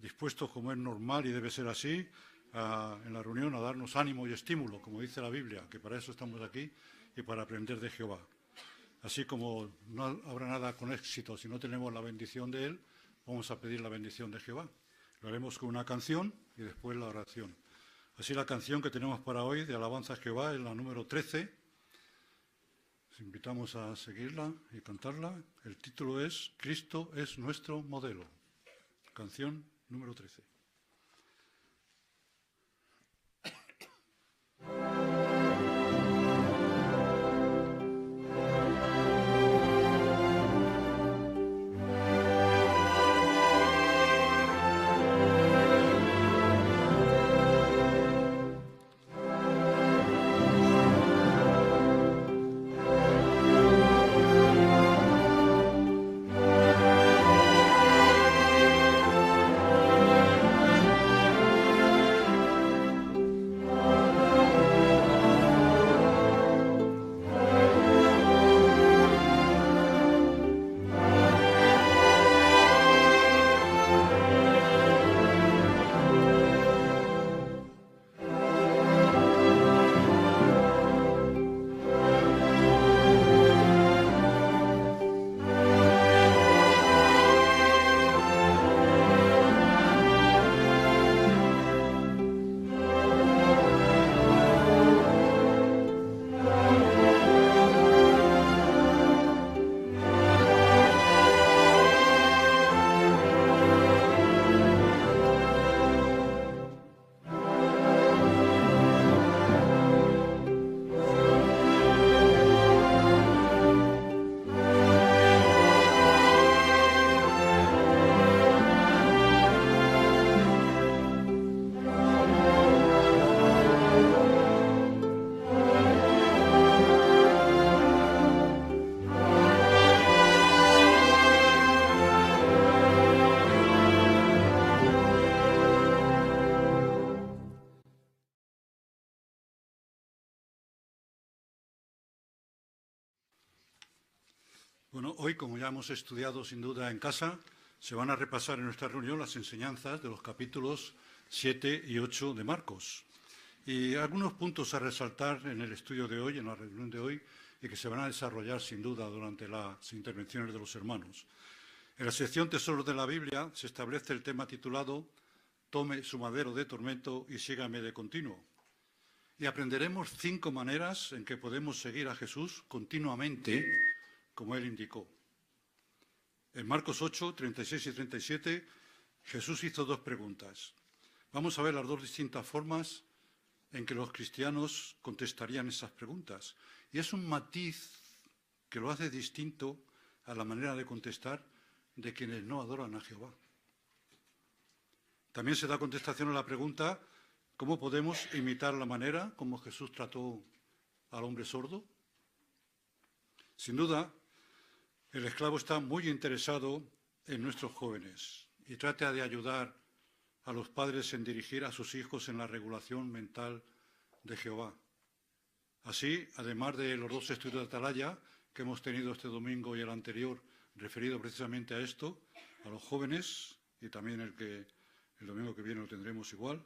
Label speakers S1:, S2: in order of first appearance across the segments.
S1: dispuestos, como es normal y debe ser así, en la reunión a darnos ánimo y estímulo, como dice la Biblia, que para eso estamos aquí y para aprender de Jehová. Así como no habrá nada con éxito si no tenemos la bendición de Él, vamos a pedir la bendición de Jehová. Lo haremos con una canción y después la oración. Así la canción que tenemos para hoy de alabanza a Jehová es la número 13. Os invitamos a seguirla y cantarla. El título es Cristo es nuestro modelo. Canción número 13. Bueno, hoy, como ya hemos estudiado sin duda en casa, se van a repasar en nuestra reunión las enseñanzas de los capítulos 7 y 8 de Marcos. Y algunos puntos a resaltar en el estudio de hoy, en la reunión de hoy, y que se van a desarrollar sin duda durante las intervenciones de los hermanos. En la sección Tesoros de la Biblia se establece el tema titulado Tome su madero de tormento y sígame de continuo. Y aprenderemos 5 maneras en que podemos seguir a Jesús continuamente, como Él indicó. En Marcos 8, 36 y 37, Jesús hizo 2 preguntas. Vamos a ver las 2 distintas formas en que los cristianos contestarían esas preguntas. Y es un matiz que lo hace distinto a la manera de contestar de quienes no adoran a Jehová. También se da contestación a la pregunta, ¿cómo podemos imitar la manera como Jesús trató al hombre sordo? Sin duda, el esclavo está muy interesado en nuestros jóvenes y trata de ayudar a los padres en dirigir a sus hijos en la regulación mental de Jehová. Así, además de los 2 estudios de Atalaya que hemos tenido este domingo y el anterior, referido precisamente a esto, a los jóvenes, y también el domingo que viene lo tendremos igual,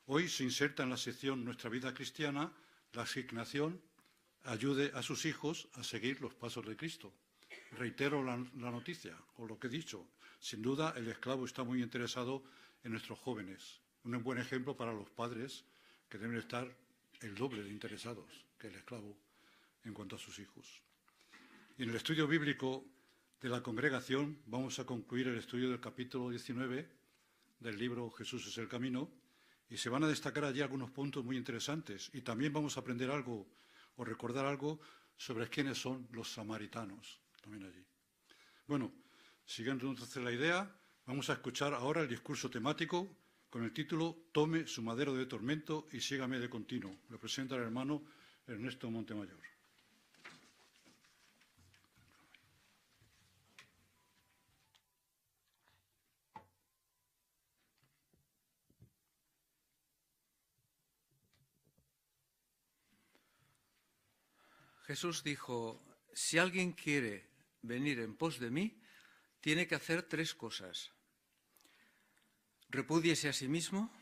S1: hoy se inserta en la sección Nuestra vida cristiana la asignación ayude a sus hijos a seguir los pasos de Cristo. Reitero la noticia, o lo que he dicho. Sin duda, el esclavo está muy interesado en nuestros jóvenes. Un buen ejemplo para los padres, que deben estar el doble de interesados que el esclavo en cuanto a sus hijos. Y en el estudio bíblico de la congregación vamos a concluir el estudio del capítulo 19 del libro Jesús es el camino, y se van a destacar allí algunos puntos muy interesantes. Y también vamos a aprender algo, o recordar algo, sobre quiénes son los samaritanos, también allí. Bueno, siguiendo entonces la idea, vamos a escuchar ahora el discurso temático con el título Tome su madero de tormento y sígame de continuo. Lo presenta el hermano Ernesto Montemayor.
S2: Jesús dijo, si alguien quiere venir en pos de mí, tiene que hacer 3 cosas. repúdiese a sí mismo,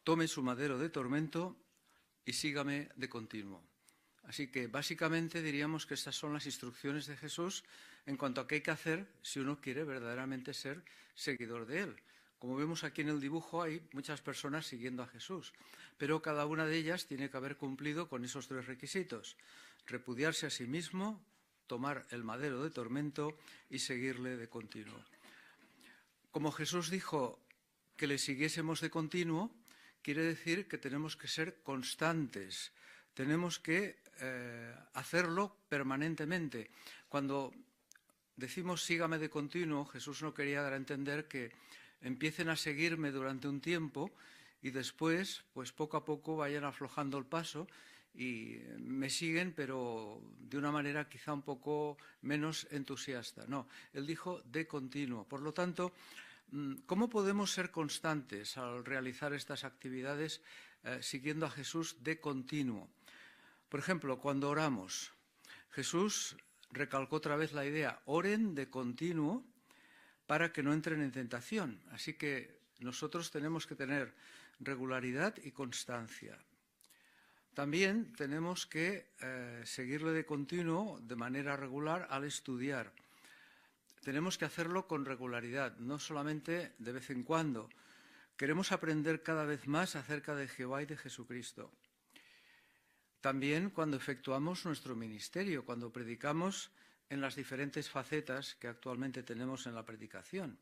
S2: tome su madero de tormento y sígame de continuo. Así que básicamente diríamos que estas son las instrucciones de Jesús en cuanto a qué hay que hacer si uno quiere verdaderamente ser seguidor de él. Como vemos aquí en el dibujo, hay muchas personas siguiendo a Jesús, pero cada una de ellas tiene que haber cumplido con esos 3 requisitos: repudiarse a sí mismo, tomar el madero de tormento y seguirle de continuo. Como Jesús dijo que le siguiésemos de continuo, quiere decir que tenemos que ser constantes, tenemos que hacerlo permanentemente. Cuando decimos sígame de continuo, Jesús no quería dar a entender que empiecen a seguirme durante un tiempo y después, pues poco a poco vayan aflojando el paso y me siguen, pero de una manera quizá un poco menos entusiasta. No, él dijo de continuo. Por lo tanto, ¿cómo podemos ser constantes al realizar estas actividades siguiendo a Jesús de continuo? Por ejemplo, cuando oramos, Jesús recalcó otra vez la idea: oren de continuo para que no entren en tentación. Así que nosotros tenemos que tener regularidad y constancia. También tenemos que seguirle de continuo, de manera regular, al estudiar. Tenemos que hacerlo con regularidad, no solamente de vez en cuando. Queremos aprender cada vez más acerca de Jehová y de Jesucristo. También cuando efectuamos nuestro ministerio, cuando predicamos en las diferentes facetas que actualmente tenemos en la predicación.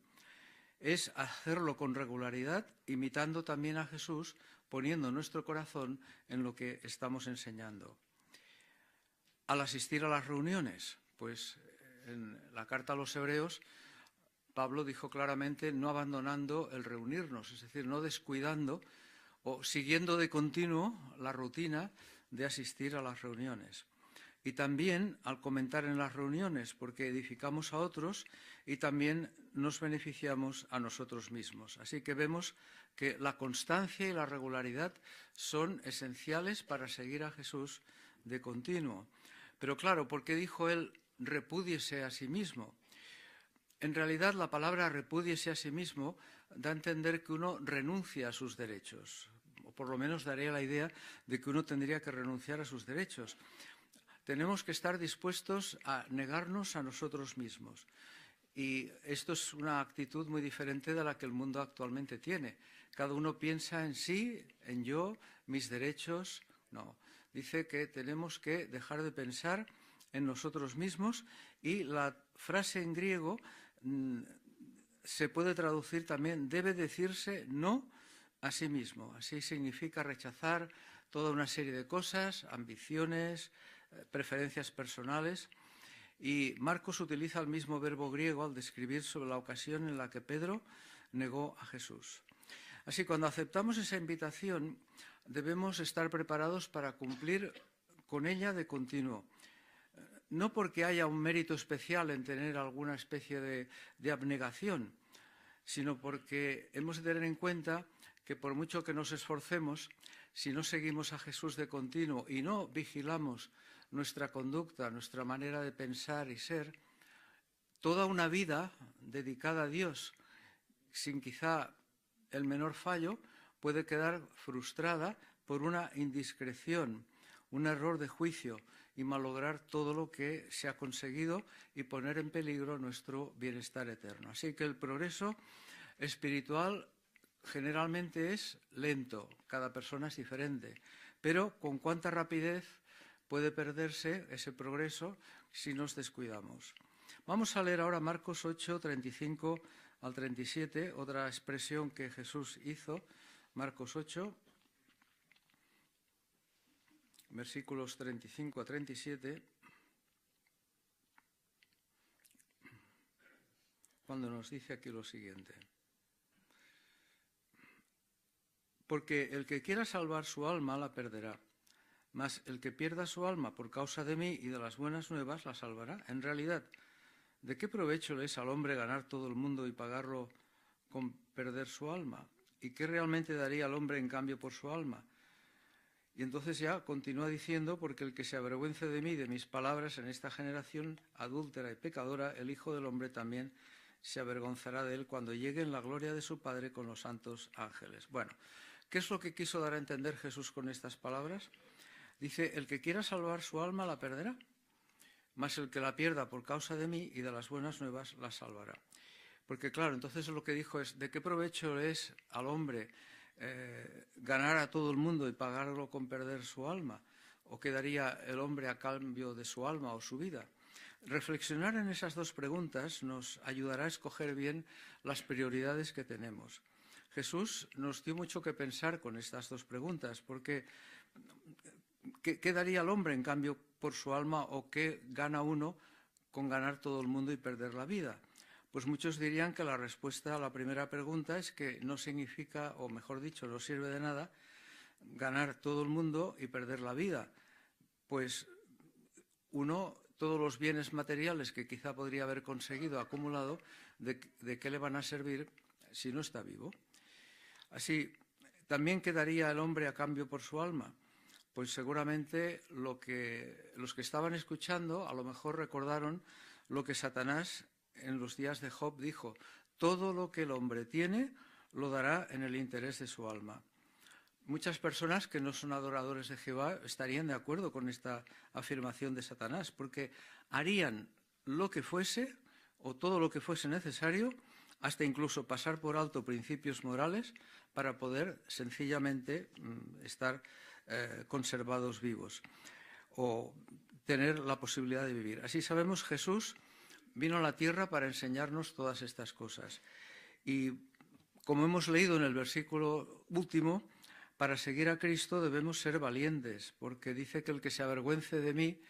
S2: Es hacerlo con regularidad, imitando también a Jesús, poniendo nuestro corazón en lo que estamos enseñando. Al asistir a las reuniones, pues en la carta a los Hebreos, Pablo dijo claramente no abandonando el reunirnos, es decir, no descuidando o siguiendo de continuo la rutina de asistir a las reuniones. Y también al comentar en las reuniones, porque edificamos a otros y también nos beneficiamos a nosotros mismos. Así que vemos que la constancia y la regularidad son esenciales para seguir a Jesús de continuo. Pero claro, ¿por qué dijo él repúdiese a sí mismo? En realidad, la palabra repúdiese a sí mismo da a entender que uno renuncia a sus derechos, o por lo menos daría la idea de que uno tendría que renunciar a sus derechos. Tenemos que estar dispuestos a negarnos a nosotros mismos. Y esto es una actitud muy diferente de la que el mundo actualmente tiene. Cada uno piensa en sí, en yo, mis derechos. No, dice que tenemos que dejar de pensar en nosotros mismos, y la frase en griego se puede traducir también, debe decirse no a sí mismo. Así significa rechazar toda una serie de cosas, ambiciones, preferencias personales. Y Marcos utiliza el mismo verbo griego al describir sobre la ocasión en la que Pedro negó a Jesús. Así, cuando aceptamos esa invitación, debemos estar preparados para cumplir con ella de continuo. No porque haya un mérito especial en tener alguna especie de abnegación, sino porque hemos de tener en cuenta que por mucho que nos esforcemos, si no seguimos a Jesús de continuo y no vigilamos nuestra conducta, nuestra manera de pensar y ser, toda una vida dedicada a Dios, sin quizá el menor fallo, puede quedar frustrada por una indiscreción, un error de juicio, y malograr todo lo que se ha conseguido y poner en peligro nuestro bienestar eterno. Así que el progreso espiritual generalmente es lento, cada persona es diferente, pero con cuánta rapidez puede perderse ese progreso si nos descuidamos. Vamos a leer ahora Marcos 8, 35 al 37, otra expresión que Jesús hizo, Marcos 8, versículos 35 a 37, cuando nos dice aquí lo siguiente. Porque el que quiera salvar su alma la perderá, mas el que pierda su alma por causa de mí y de las buenas nuevas la salvará. En realidad, ¿de qué provecho le es al hombre ganar todo el mundo y pagarlo con perder su alma? ¿Y qué realmente daría al hombre en cambio por su alma? Y entonces ya continúa diciendo, porque el que se avergüence de mí y de mis palabras en esta generación adúltera y pecadora, el Hijo del Hombre también se avergonzará de él cuando llegue en la gloria de su Padre con los santos ángeles. Bueno, ¿qué es lo que quiso dar a entender Jesús con estas palabras? Dice, el que quiera salvar su alma la perderá, mas el que la pierda por causa de mí y de las buenas nuevas la salvará. Porque claro, entonces lo que dijo es, ¿de qué provecho es al hombre ganar a todo el mundo y pagarlo con perder su alma? ¿O qué daría el hombre a cambio de su alma o su vida? Reflexionar en esas dos preguntas nos ayudará a escoger bien las prioridades que tenemos. Jesús nos dio mucho que pensar con estas dos preguntas, porque ¿qué daría el hombre en cambio por su alma o qué gana uno con ganar todo el mundo y perder la vida? Pues muchos dirían que la respuesta a la primera pregunta es que no significa, o mejor dicho, no sirve de nada ganar todo el mundo y perder la vida. Pues todos los bienes materiales que quizá podría haber conseguido, acumulado, ¿de qué le van a servir si no está vivo? Así, ¿también quedaría el hombre a cambio por su alma? Pues seguramente los que estaban escuchando a lo mejor recordaron lo que Satanás en los días de Job dijo, todo lo que el hombre tiene lo dará en el interés de su alma. Muchas personas que no son adoradores de Jehová estarían de acuerdo con esta afirmación de Satanás, porque harían lo que fuese o todo lo que fuese necesario, hasta incluso pasar por alto principios morales para poder sencillamente estar conservados vivos o tener la posibilidad de vivir. Así sabemos, Jesús vino a la tierra para enseñarnos todas estas cosas. Y como hemos leído en el versículo último, para seguir a Cristo debemos ser valientes, porque dice que el que se avergüence de mí,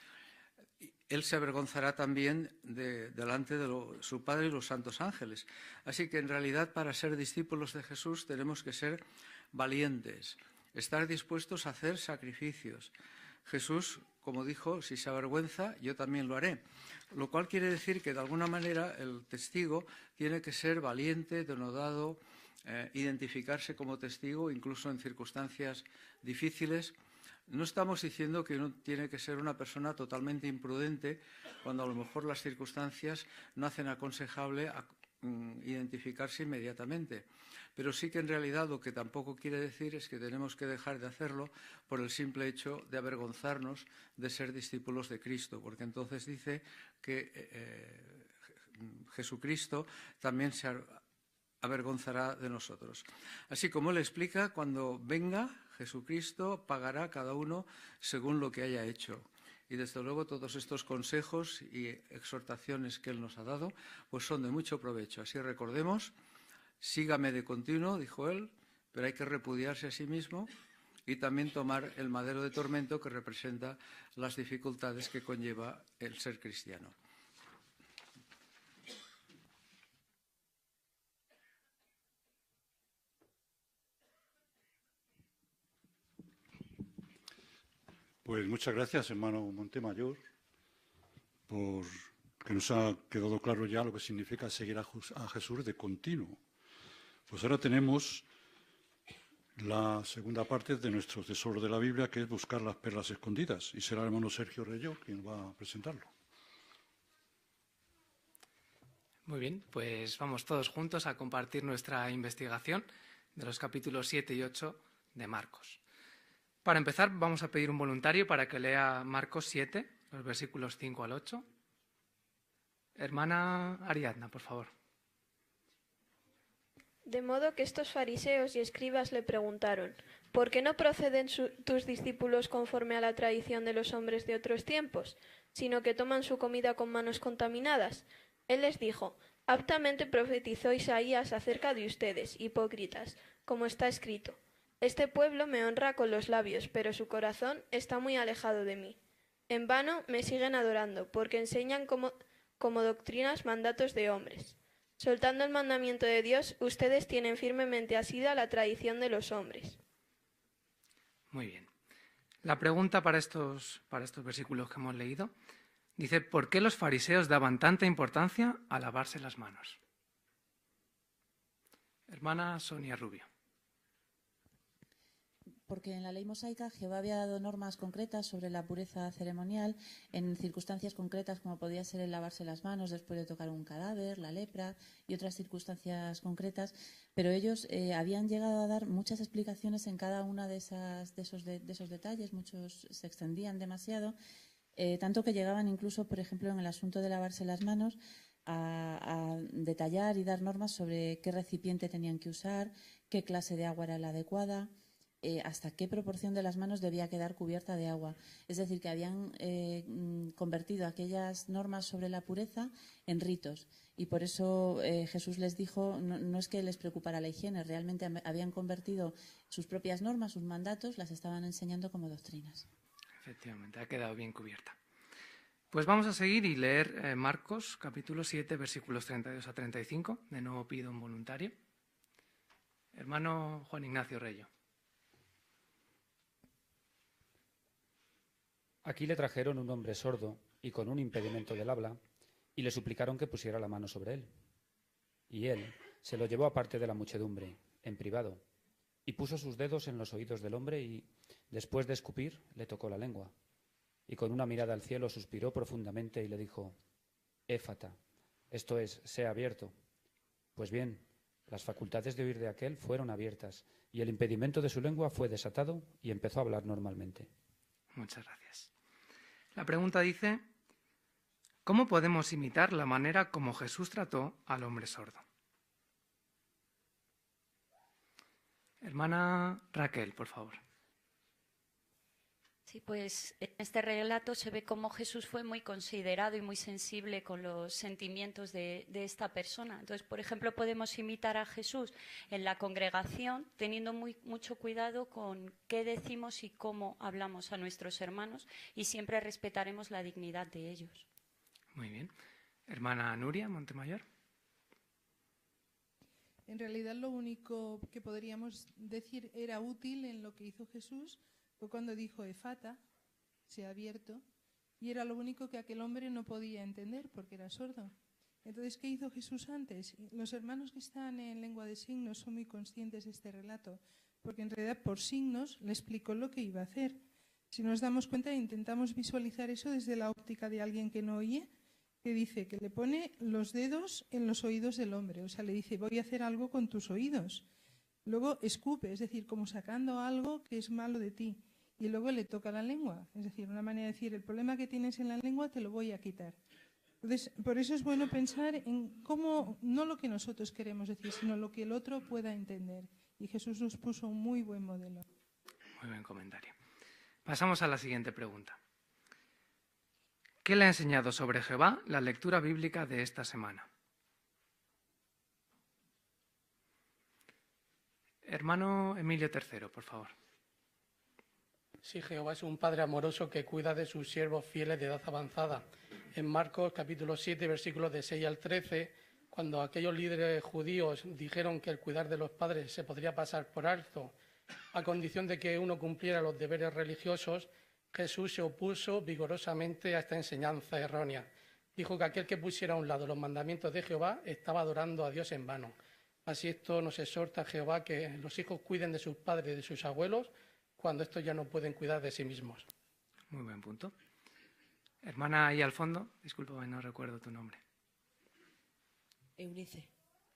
S2: él se avergonzará también delante de su Padre y los santos ángeles. Así que en realidad para ser discípulos de Jesús tenemos que ser valientes, estar dispuestos a hacer sacrificios. Jesús, como dijo, si se avergüenza, yo también lo haré. Lo cual quiere decir que de alguna manera el testigo tiene que ser valiente, denodado, identificarse como testigo, incluso en circunstancias difíciles. No estamos diciendo que uno tiene que ser una persona totalmente imprudente cuando a lo mejor las circunstancias no hacen aconsejable identificarse inmediatamente. Pero sí que en realidad lo que tampoco quiere decir es que tenemos que dejar de hacerlo por el simple hecho de avergonzarnos de ser discípulos de Cristo, porque entonces dice que Jesucristo también se avergonzará de nosotros. Así como él explica, cuando venga Jesucristo pagará a cada uno según lo que haya hecho. Y desde luego todos estos consejos y exhortaciones que él nos ha dado pues son de mucho provecho. Así recordemos, sígame de continuo, dijo él, pero hay que repudiarse a sí mismo y también tomar el madero de tormento que representa las dificultades que conlleva el ser cristiano.
S1: Pues muchas gracias, hermano Montemayor, por que nos ha quedado claro ya lo que significa seguir a Jesús de continuo. Pues ahora tenemos la segunda parte de nuestro tesoro de la Biblia, que es buscar las perlas escondidas, y será el hermano Sergio Reyó quien va a presentarlo.
S3: Muy bien, pues vamos todos juntos a compartir nuestra investigación de los capítulos 7 y 8 de Marcos. Para empezar, vamos a pedir un voluntario para que lea Marcos 7, los versículos 5 al 8. Hermana Ariadna, por favor.
S4: De modo que estos fariseos y escribas le preguntaron, ¿por qué no proceden tus discípulos conforme a la tradición de los hombres de otros tiempos, sino que toman su comida con manos contaminadas? Él les dijo, aptamente profetizó Isaías acerca de ustedes, hipócritas, como está escrito. Este pueblo me honra con los labios, pero su corazón está muy alejado de mí. En vano me siguen adorando, porque enseñan como doctrinas mandatos de hombres. Soltando el mandamiento de Dios, ustedes tienen firmemente asida la tradición de los hombres.
S3: Muy bien. La pregunta para estos versículos que hemos leído dice, ¿por qué los fariseos daban tanta importancia a lavarse las manos? Hermana Sonia Rubio.
S5: porque en la ley mosaica Jehová había dado normas concretas sobre la pureza ceremonial en circunstancias concretas como podía ser el lavarse las manos después de tocar un cadáver, la lepra y otras circunstancias concretas, pero ellos habían llegado a dar muchas explicaciones en cada una de esos detalles, muchos se extendían demasiado, tanto que llegaban incluso, por ejemplo, en el asunto de lavarse las manos, a detallar y dar normas sobre qué recipiente tenían que usar, qué clase de agua era la adecuada, hasta qué proporción de las manos debía quedar cubierta de agua. Es decir, que habían convertido aquellas normas sobre la pureza en ritos. Y por eso Jesús les dijo, no es que les preocupara la higiene, realmente habían convertido sus propias normas, sus mandatos, las estaban enseñando como doctrinas.
S3: Efectivamente, ha quedado bien cubierta. Pues vamos a seguir y leer Marcos, capítulo 7, versículos 32 a 35. De nuevo pido un voluntario. Hermano Juan Ignacio Reyo.
S6: Aquí le trajeron un hombre sordo y con un impedimento del habla, y le suplicaron que pusiera la mano sobre él. Y él se lo llevó aparte de la muchedumbre, en privado, y puso sus dedos en los oídos del hombre y, después de escupir, le tocó la lengua. Y con una mirada al cielo suspiró profundamente y le dijo: Éfata, esto es, sea abierto. Pues bien, las facultades de oír de aquel fueron abiertas, y el impedimento de su lengua fue desatado y empezó a hablar normalmente.
S3: Muchas gracias. La pregunta dice: ¿cómo podemos imitar la manera como Jesús trató al hombre sordo? Hermana Raquel, por favor.
S7: Sí, pues en este relato se ve cómo Jesús fue muy considerado y muy sensible con los sentimientos de esta persona. Entonces, por ejemplo, podemos imitar a Jesús en la congregación teniendo mucho cuidado con qué decimos y cómo hablamos a nuestros hermanos, y siempre respetaremos la dignidad de ellos.
S3: Muy bien. Hermana Nuria Montemayor.
S8: En realidad lo único que podríamos decir era útil en lo que hizo Jesús fue cuando dijo Efata, sea abierto, y era lo único que aquel hombre no podía entender porque era sordo. Entonces, ¿qué hizo Jesús antes? Los hermanos que están en lengua de signos son muy conscientes de este relato, porque en realidad por signos le explicó lo que iba a hacer. Si nos damos cuenta, intentamos visualizar eso desde la óptica de alguien que no oye, que dice que le pone los dedos en los oídos del hombre, o sea, le dice, voy a hacer algo con tus oídos. Luego escupe, es decir, como sacando algo que es malo de ti. Y luego le toca la lengua, es decir, una manera de decir, el problema que tienes en la lengua te lo voy a quitar. Entonces, por eso es bueno pensar en cómo, no lo que nosotros queremos decir, sino lo que el otro pueda entender. Y Jesús nos puso un muy buen modelo.
S3: Muy buen comentario. Pasamos a la siguiente pregunta. ¿Qué le ha enseñado sobre Jehová la lectura bíblica de esta semana? Hermano Emilio III, por favor.
S9: Sí, Jehová es un Padre amoroso que cuida de sus siervos fieles de edad avanzada. En Marcos capítulo 7, versículos de 6 al 13, cuando aquellos líderes judíos dijeron que el cuidar de los padres se podría pasar por alto, a condición de que uno cumpliera los deberes religiosos, Jesús se opuso vigorosamente a esta enseñanza errónea. Dijo que aquel que pusiera a un lado los mandamientos de Jehová estaba adorando a Dios en vano. Así esto nos exhorta a Jehová que los hijos cuiden de sus padres y de sus abuelos cuando estos ya no pueden cuidar de sí mismos.
S3: Muy buen punto. Hermana ahí al fondo, discúlpame, no recuerdo tu nombre.
S10: Eunice.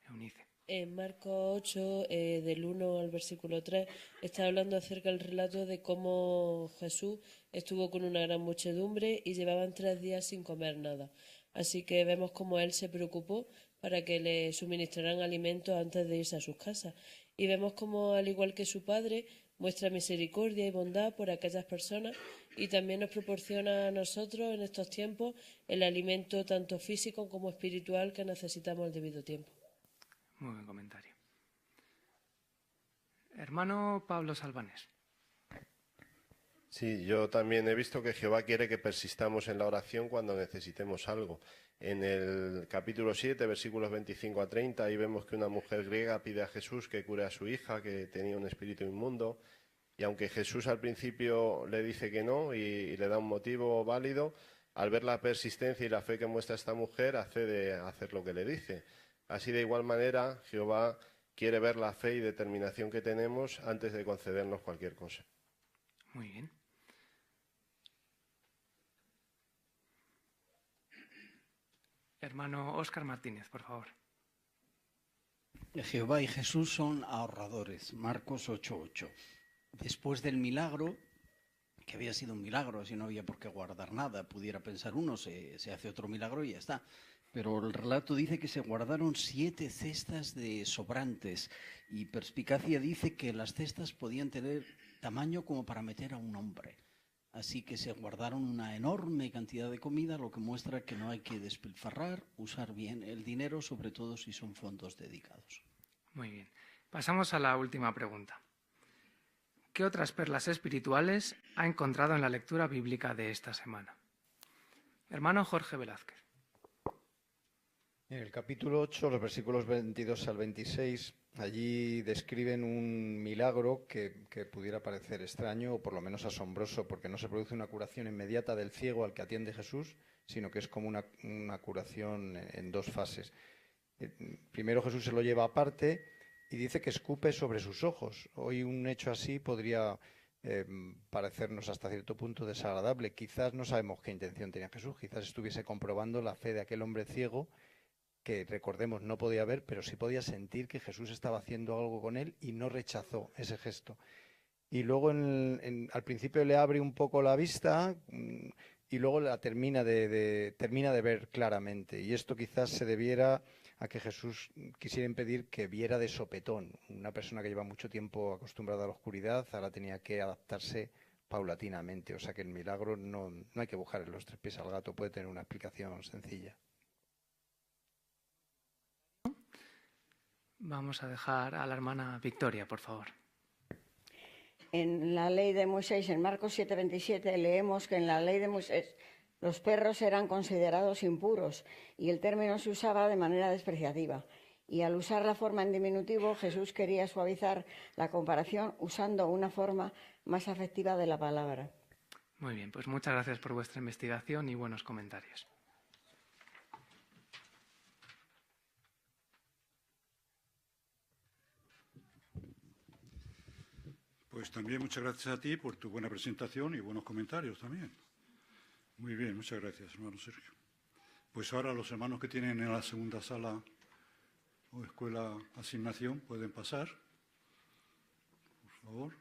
S3: Eunice.
S10: En Marcos 8, del 1 al versículo 3, está hablando acerca del relato de cómo Jesús estuvo con una gran muchedumbre y llevaban 3 días sin comer nada. Así que vemos cómo él se preocupó para que le suministraran alimentos antes de irse a sus casas. Y vemos cómo, al igual que su padre, muestra misericordia y bondad por aquellas personas y también nos proporciona a nosotros en estos tiempos el alimento tanto físico como espiritual que necesitamos al debido tiempo.
S3: Muy buen comentario. Hermano Pablo Salvanés.
S11: Sí, yo también he visto que Jehová quiere que persistamos en la oración cuando necesitemos algo. En el capítulo 7, versículos 25 a 30, ahí vemos que una mujer griega pide a Jesús que cure a su hija, que tenía un espíritu inmundo, y aunque Jesús al principio le dice que no y le da un motivo válido, al ver la persistencia y la fe que muestra esta mujer, accede a hacer lo que le dice. Así, de igual manera, Jehová quiere ver la fe y determinación que tenemos antes de concedernos cualquier cosa.
S3: Muy bien. Hermano Óscar Martínez, por favor.
S12: Jehová y Jesús son ahorradores, Marcos 8:8. Después del milagro, que había sido un milagro, así no había por qué guardar nada, pudiera pensar uno, se hace otro milagro y ya está. Pero el relato dice que se guardaron 7 cestas de sobrantes y Perspicacia dice que las cestas podían tener tamaño como para meter a un hombre. Así que se guardaron una enorme cantidad de comida, lo que muestra que no hay que despilfarrar, usar bien el dinero, sobre todo si son fondos dedicados.
S3: Muy bien. Pasamos a la última pregunta. ¿Qué otras perlas espirituales ha encontrado en la lectura bíblica de esta semana? Hermano Jorge Velázquez.
S13: En el capítulo 8, los versículos 22 al 26, allí describen un milagro que pudiera parecer extraño o por lo menos asombroso, porque no se produce una curación inmediata del ciego al que atiende Jesús, sino que es como una curación en 2 fases. Primero Jesús se lo lleva aparte y dice que escupe sobre sus ojos. Hoy un hecho así podría parecernos hasta cierto punto desagradable. Quizás no sabemos qué intención tenía Jesús, quizás estuviese comprobando la fe de aquel hombre ciego que, recordemos, no podía ver, pero sí podía sentir que Jesús estaba haciendo algo con él y no rechazó ese gesto. Y luego al principio le abre un poco la vista y luego la termina de ver claramente. Y esto quizás se debiera a que Jesús quisiera impedir que viera de sopetón. Una persona que lleva mucho tiempo acostumbrada a la oscuridad, ahora tenía que adaptarse paulatinamente. O sea que el milagro no hay que buscar en los 3 pies al gato, puede tener una explicación sencilla.
S3: Vamos a dejar a la hermana Victoria, por favor.
S14: En la ley de Moisés, en Marcos 7:27, leemos que en la ley de Moisés los perros eran considerados impuros y el término se usaba de manera despreciativa. Y al usar la forma en diminutivo, Jesús quería suavizar la comparación usando una forma más afectiva de la palabra.
S3: Muy bien, pues muchas gracias por vuestra investigación y buenos comentarios.
S1: Pues también muchas gracias a ti por tu buena presentación y buenos comentarios también. Muy bien, muchas gracias, hermano Sergio. Pues ahora los hermanos que tienen en la segunda sala o escuela asignación pueden pasar, por favor.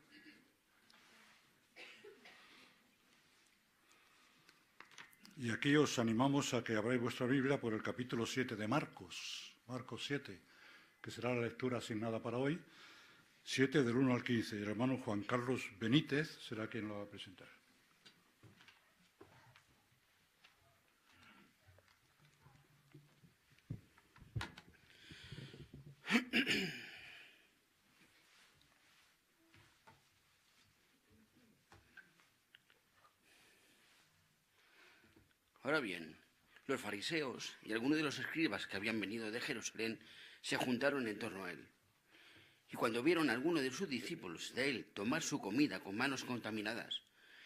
S1: Y aquí os animamos a que abráis vuestra Biblia por el capítulo 7 de Marcos 7, que será la lectura asignada para hoy. 7 del 1 al 15. El hermano Juan Carlos Benítez será quien lo va a presentar.
S15: Ahora bien, los fariseos y algunos de los escribas que habían venido de Jerusalén se juntaron en torno a él. Y cuando vieron a alguno de sus discípulos de él tomar su comida con manos contaminadas,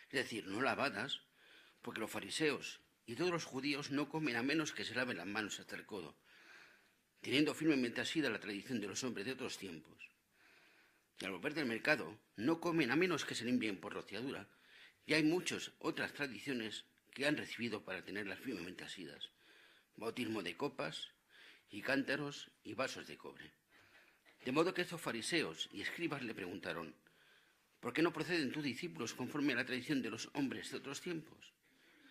S15: es decir, no lavadas, porque los fariseos y todos los judíos no comen a menos que se laven las manos hasta el codo, teniendo firmemente asida la tradición de los hombres de otros tiempos. Y al volver del mercado, no comen a menos que se limpien por rociadura, y hay muchas otras tradiciones que han recibido para tenerlas firmemente asidas, bautismo de copas y cántaros y vasos de cobre. De modo que estos fariseos y escribas le preguntaron: ¿por qué no proceden tus discípulos conforme a la tradición de los hombres de otros tiempos,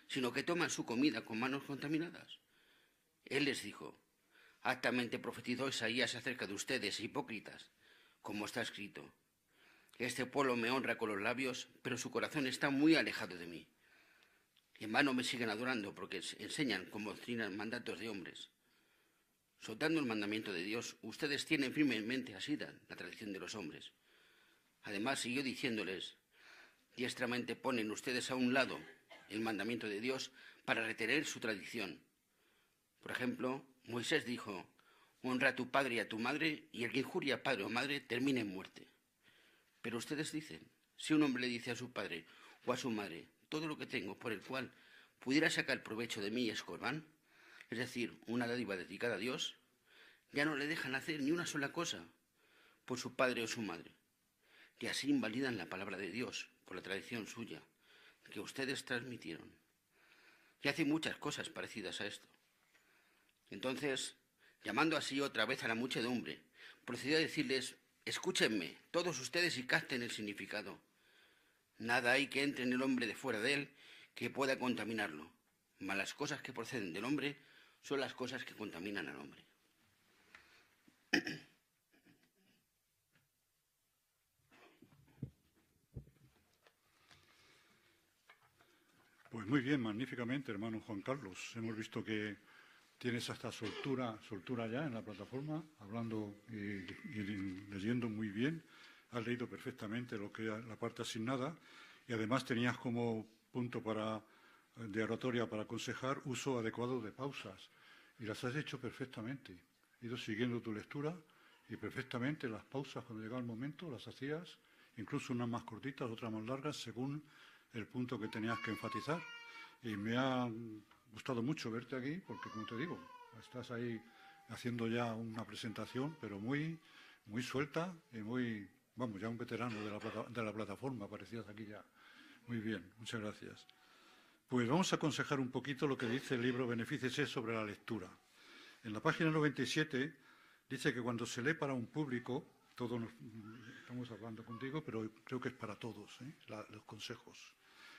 S15: sino que toman su comida con manos contaminadas? Él les dijo: altamente profetizó Isaías acerca de ustedes, hipócritas, como está escrito: este pueblo me honra con los labios, pero su corazón está muy alejado de mí. En vano me siguen adorando porque enseñan como doctrina mandatos de hombres. Soltando el mandamiento de Dios, ustedes tienen firmemente asida la tradición de los hombres. Además, siguió diciéndoles: diestramente ponen ustedes a un lado el mandamiento de Dios para retener su tradición. Por ejemplo, Moisés dijo: honra a tu padre y a tu madre, y el que injuria a padre o madre termina en muerte. Pero ustedes dicen: si un hombre le dice a su padre o a su madre: todo lo que tengo por el cual pudiera sacar provecho de mí es corbán, es decir, una dádiva dedicada a Dios, ya no le dejan hacer ni una sola cosa. por su padre o su madre, y así invalidan la palabra de Dios por la tradición suya que ustedes transmitieron. Y hacen muchas cosas parecidas a esto. Entonces, llamando así otra vez a la muchedumbre, procedió a decirles: escúchenme, todos ustedes, y capten el significado. Nada hay que entre en el hombre de fuera de él que pueda contaminarlo. Mas las cosas que proceden del hombre son las cosas que contaminan al hombre.
S1: Pues muy bien, magníficamente, hermano Juan Carlos. Hemos visto que tienes hasta soltura ya en la plataforma, hablando y leyendo muy bien. Has leído perfectamente lo que era la parte asignada y además tenías como punto de oratoria para aconsejar uso adecuado de pausas. Y las has hecho perfectamente. He ido siguiendo tu lectura y perfectamente las pausas, cuando llegaba el momento, las hacías, incluso unas más cortitas, otras más largas, según el punto que tenías que enfatizar. Y me ha gustado mucho verte aquí, porque, como te digo, estás ahí haciendo ya una presentación, pero muy, muy suelta y muy, vamos, ya un veterano de la plataforma, parecías aquí ya. Muy bien, muchas gracias. Pues vamos a aconsejar un poquito lo que dice el libro Benefícese sobre la lectura. En la página 97 dice que cuando se lee para un público, todos estamos hablando contigo, pero creo que es para todos, los consejos.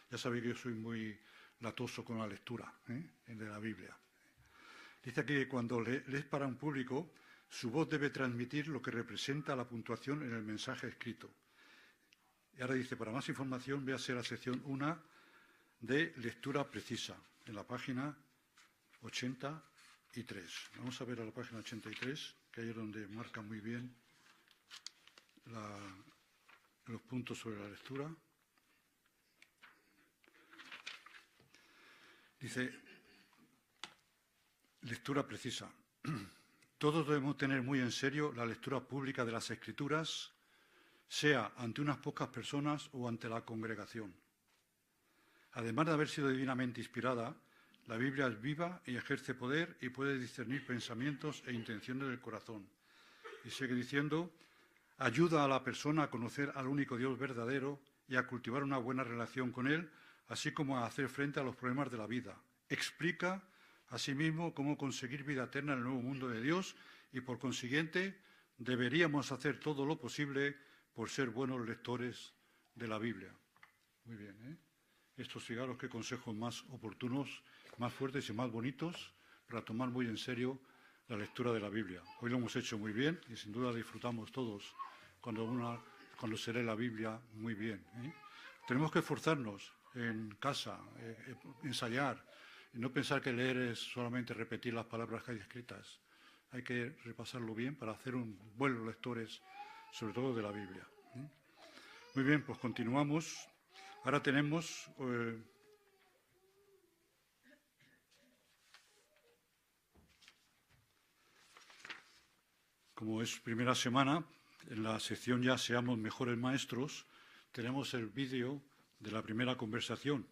S1: Ya sabéis que yo soy muy latoso con la lectura de la Biblia. Dice aquí que cuando lees para un público, su voz debe transmitir lo que representa la puntuación en el mensaje escrito. Y ahora dice, para más información, véase la sección 1 de lectura precisa, en la página 83. Vamos a ver a la página 83, que ahí es donde marca muy bien los puntos sobre la lectura. Dice, lectura precisa. Todos debemos tener muy en serio la lectura pública de las Escrituras, sea ante unas pocas personas o ante la congregación. Además de haber sido divinamente inspirada, la Biblia es viva y ejerce poder y puede discernir pensamientos e intenciones del corazón. Y sigue diciendo, ayuda a la persona a conocer al único Dios verdadero y a cultivar una buena relación con Él, así como a hacer frente a los problemas de la vida. Explica, asimismo, cómo conseguir vida eterna en el nuevo mundo de Dios y, por consiguiente, deberíamos hacer todo lo posible por ser buenos lectores de la Biblia. Muy bien, ¿eh? Estos, fijaros qué consejos más oportunos, más fuertes y más bonitos para tomar muy en serio la lectura de la Biblia. Hoy lo hemos hecho muy bien y sin duda disfrutamos todos cuando se lee la Biblia muy bien, ¿eh? Tenemos que esforzarnos en casa, ensayar, y no pensar que leer es solamente repetir las palabras que hay escritas. Hay que repasarlo bien para hacer buenos lectores, sobre todo de la Biblia, ¿eh? Muy bien, pues continuamos. Ahora tenemos como es primera semana, en la sección ya Seamos Mejores Maestros, tenemos el vídeo de la primera conversación.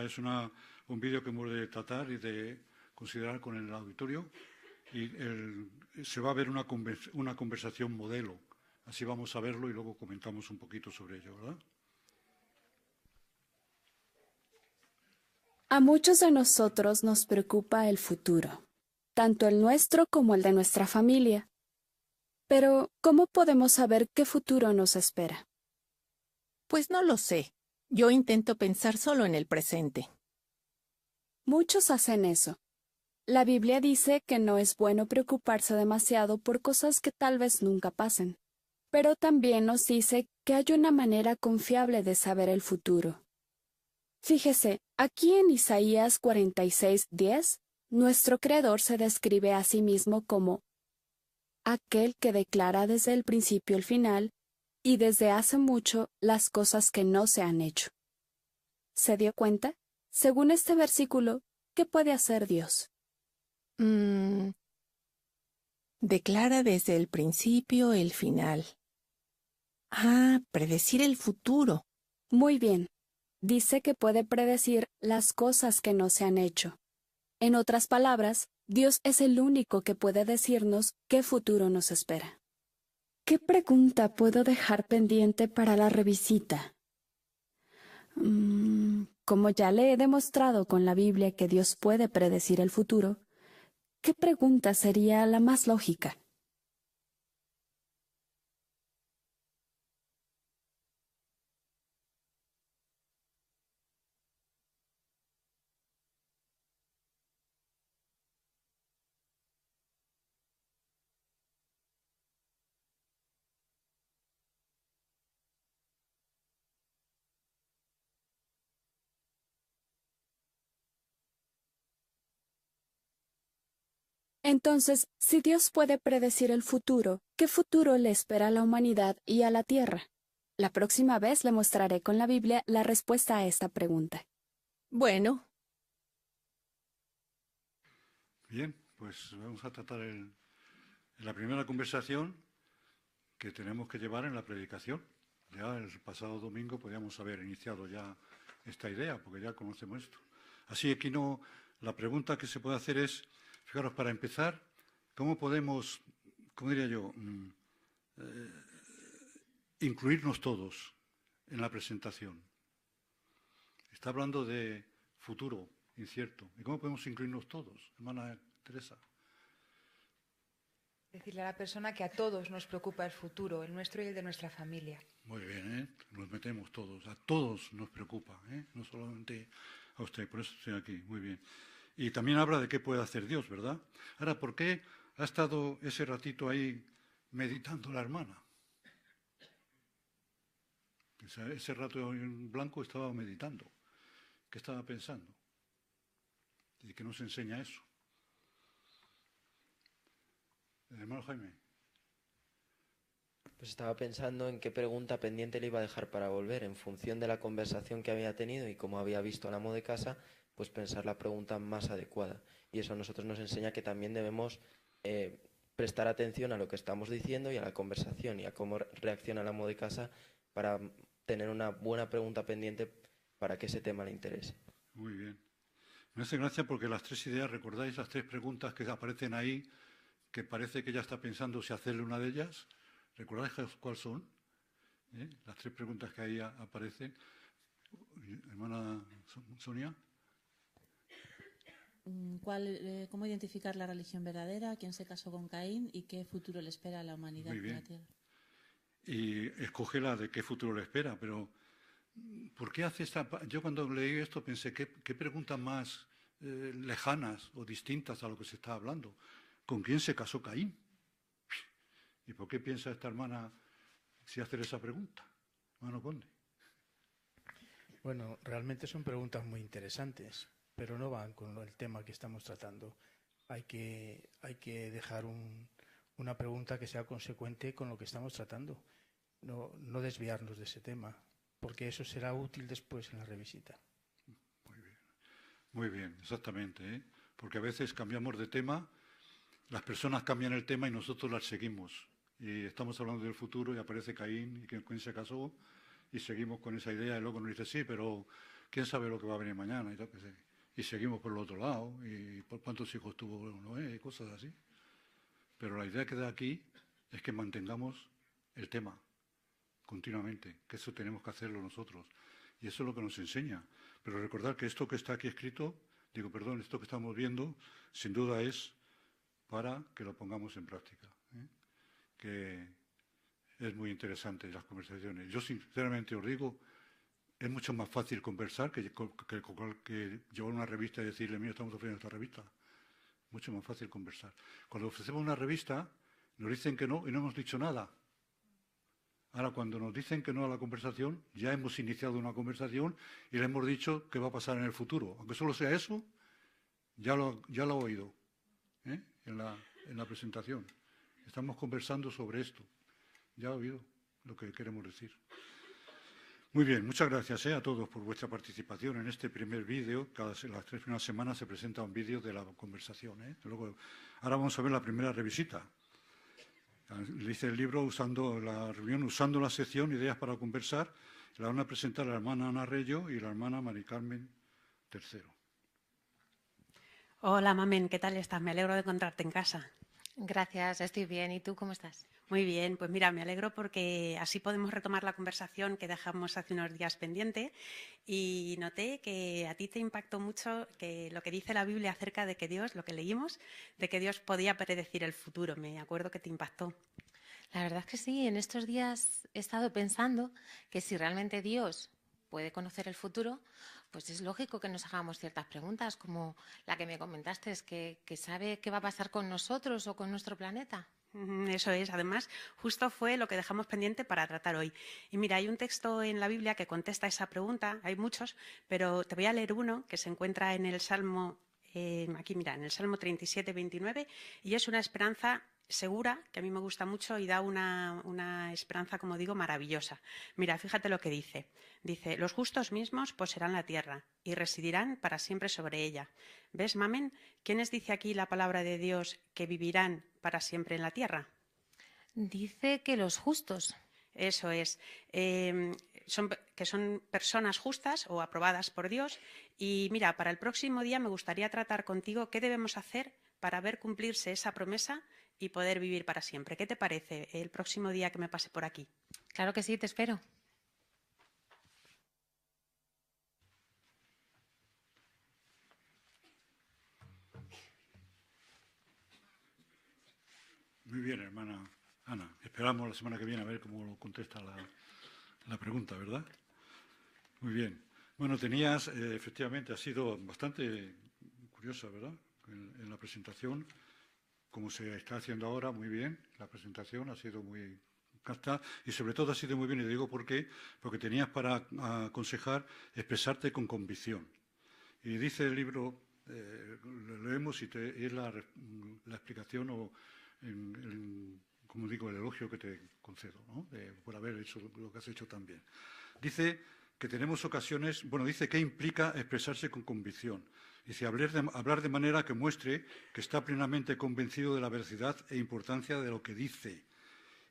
S1: Es un vídeo que hemos de tratar y de considerar con el auditorio y se va a ver una conversación modelo. Así vamos a verlo y luego comentamos un poquito sobre ello, ¿verdad?
S16: A muchos de nosotros nos preocupa el futuro, tanto el nuestro como el de nuestra familia. Pero, ¿cómo podemos saber qué futuro nos espera?
S17: Pues no lo sé. Yo intento pensar solo en el presente.
S16: Muchos hacen eso. La Biblia dice que no es bueno preocuparse demasiado por cosas que tal vez nunca pasen. Pero también nos dice que hay una manera confiable de saber el futuro. Fíjese, aquí en Isaías 46:10, nuestro Creador se describe a sí mismo como aquel que declara desde el principio el final y desde hace mucho las cosas que no se han hecho. ¿Se dio cuenta? Según este versículo, ¿qué puede hacer Dios?
S17: Declara desde el principio el final. Predecir el futuro.
S16: Muy bien. Dice que puede predecir las cosas que no se han hecho. En otras palabras, Dios es el único que puede decirnos qué futuro nos espera. ¿qué pregunta puedo dejar pendiente para la revisita? Como ya le he demostrado con la Biblia que Dios puede predecir el futuro, ¿qué pregunta sería la más lógica? Entonces, si Dios puede predecir el futuro, ¿qué futuro le espera a la humanidad y a la Tierra? La próxima vez le mostraré con la Biblia la respuesta a esta pregunta.
S17: Bueno.
S1: Bien, pues vamos a tratar la primera conversación que tenemos que llevar en la predicación. Ya el pasado domingo podíamos haber iniciado ya esta idea, porque ya conocemos esto. Así que la pregunta que se puede hacer es, fijaros, para empezar, ¿cómo podemos, cómo diría yo, incluirnos todos en la presentación? Está hablando de futuro incierto. ¿Y cómo podemos incluirnos todos, hermana Teresa?
S18: Decirle a la persona que a todos nos preocupa el futuro, el nuestro y el de nuestra familia.
S1: Muy bien, ¿eh? Nos metemos todos, a todos nos preocupa, ¿eh? No solamente a usted, por eso estoy aquí, muy bien. Y también habla de qué puede hacer Dios, ¿verdad? Ahora, ¿por qué ha estado ese ratito ahí meditando la hermana? Ese rato en blanco estaba meditando. ¿Qué estaba pensando? ¿Y qué nos enseña eso? Hermano Jaime.
S19: Pues estaba pensando en qué pregunta pendiente le iba a dejar para volver, en función de la conversación que había tenido y como había visto al amo de casa, pues pensar la pregunta más adecuada. Y eso a nosotros nos enseña que también debemos prestar atención a lo que estamos diciendo y a la conversación y a cómo reacciona el amo de casa para tener una buena pregunta pendiente para que ese tema le interese.
S1: Muy bien. Me hace gracia porque las tres ideas, ¿recordáis las tres preguntas que aparecen ahí, que parece que ella está pensando si hacerle una de ellas? ¿Recordáis cuáles son? Las tres preguntas que ahí aparecen. Hermana Sonia.
S5: ¿Cómo identificar la religión verdadera? ¿Quién se casó con Caín? ¿Y qué futuro le espera a la humanidad en la Tierra?
S1: Y escoge la de qué futuro le espera, pero ¿por qué hace esta? Yo cuando leí esto pensé, ¿qué preguntas más lejanas o distintas a lo que se está hablando? ¿Con quién se casó Caín? ¿Y por qué piensa esta hermana si hacer esa pregunta? Hermano Conde.
S20: Bueno, realmente son preguntas muy interesantes, pero no van con el tema que estamos tratando. Hay que dejar una pregunta que sea consecuente con lo que estamos tratando. No desviarnos de ese tema, porque eso será útil después en la revisita.
S1: Muy bien, exactamente, ¿eh? Porque a veces cambiamos de tema, las personas cambian el tema y nosotros las seguimos. Y estamos hablando del futuro y aparece Caín y que Caín se casó y seguimos con esa idea y luego nos dice, sí, pero ¿quién sabe lo que va a venir mañana? Y seguimos por el otro lado y por cuántos hijos tuvo Noé y cosas así. Pero la idea que da aquí es que mantengamos el tema continuamente, que eso tenemos que hacerlo nosotros. Y eso es lo que nos enseña. Pero recordar que esto que está aquí escrito, esto que estamos viendo, sin duda es para que lo pongamos en práctica, ¿eh? Que es muy interesante las conversaciones. Yo sinceramente os digo, es mucho más fácil conversar que llevar una revista y decirle, mira, estamos ofreciendo esta revista. Mucho más fácil conversar. Cuando ofrecemos una revista, nos dicen que no y no hemos dicho nada. Ahora, cuando nos dicen que no a la conversación, ya hemos iniciado una conversación y le hemos dicho qué va a pasar en el futuro. Aunque solo sea eso, ya lo ha oído, ¿eh? en la presentación. Estamos conversando sobre esto. Ya ha oído lo que queremos decir. Muy bien, muchas gracias a todos por vuestra participación en este primer vídeo. Las 3 primeras semanas se presenta un vídeo de la conversación, ¿eh? Luego, ahora vamos a ver la primera revisita. Dice el libro, usando la sección Ideas para conversar. La van a presentar la hermana Ana Reyo y la hermana Mari Carmen III.
S21: Hola, Mamen, ¿qué tal estás? Me alegro de encontrarte en casa. Gracias, estoy bien. ¿Y tú cómo estás?
S22: Muy bien, pues mira, me alegro porque así podemos retomar la conversación que dejamos hace unos días pendiente y noté que a ti te impactó mucho que lo que dice la Biblia acerca de que Dios, lo que leímos, de que Dios podía predecir el futuro. Me acuerdo que te impactó.
S21: La verdad es que sí, en estos días he estado pensando que si realmente Dios puede conocer el futuro, pues es lógico que nos hagamos ciertas preguntas, como la que me comentaste, es que sabe qué va a pasar con nosotros o con nuestro planeta.
S22: Eso es, además, justo fue lo que dejamos pendiente para tratar hoy. Y mira, hay un texto en la Biblia que contesta esa pregunta, hay muchos, pero te voy a leer uno que se encuentra en el Salmo, aquí mira, en el Salmo 37, 29, y es una esperanza segura, que a mí me gusta mucho y da una esperanza, como digo, maravillosa. Mira, fíjate lo que dice. Dice, los justos mismos poseerán la tierra y residirán para siempre sobre ella. ¿Ves, Mamen? ¿Quiénes dice aquí la palabra de Dios que vivirán para siempre en la tierra?
S21: Dice que los justos.
S22: Eso es. Que son personas justas o aprobadas por Dios. Y mira, para el próximo día me gustaría tratar contigo qué debemos hacer para ver cumplirse esa promesa y poder vivir para siempre. ¿Qué te parece el próximo día que me pase por aquí?
S21: Claro que sí, te espero.
S1: Muy bien, hermana Ana. Esperamos la semana que viene a ver cómo contesta la pregunta, ¿verdad? Muy bien. Bueno, efectivamente, ha sido bastante curiosa, ¿verdad? En la presentación, como se está haciendo ahora, muy bien. La presentación ha sido muy casta y sobre todo ha sido muy bien, y te digo por qué, porque tenías para aconsejar expresarte con convicción. Y dice el libro, lo leemos y es la explicación o, como digo, el elogio que te concedo, ¿no? Por haber hecho lo que has hecho también. Dice que tenemos ocasiones, dice que implica expresarse con convicción. Dice, hablar de manera que muestre que está plenamente convencido de la veracidad e importancia de lo que dice.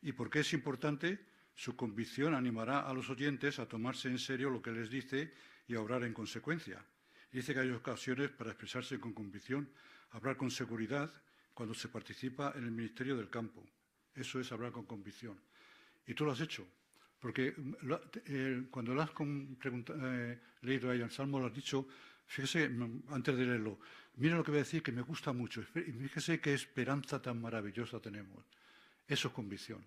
S1: ¿Y por qué es importante? Su convicción animará a los oyentes a tomarse en serio lo que les dice y a obrar en consecuencia. Dice que hay ocasiones para expresarse con convicción, hablar con seguridad cuando se participa en el ministerio del campo. Eso es hablar con convicción. Y tú lo has hecho. Porque cuando lo has leído ahí el Salmo, lo has dicho, fíjese, antes de leerlo, mira lo que voy a decir, que me gusta mucho. Fíjese qué esperanza tan maravillosa tenemos. Eso es convicción.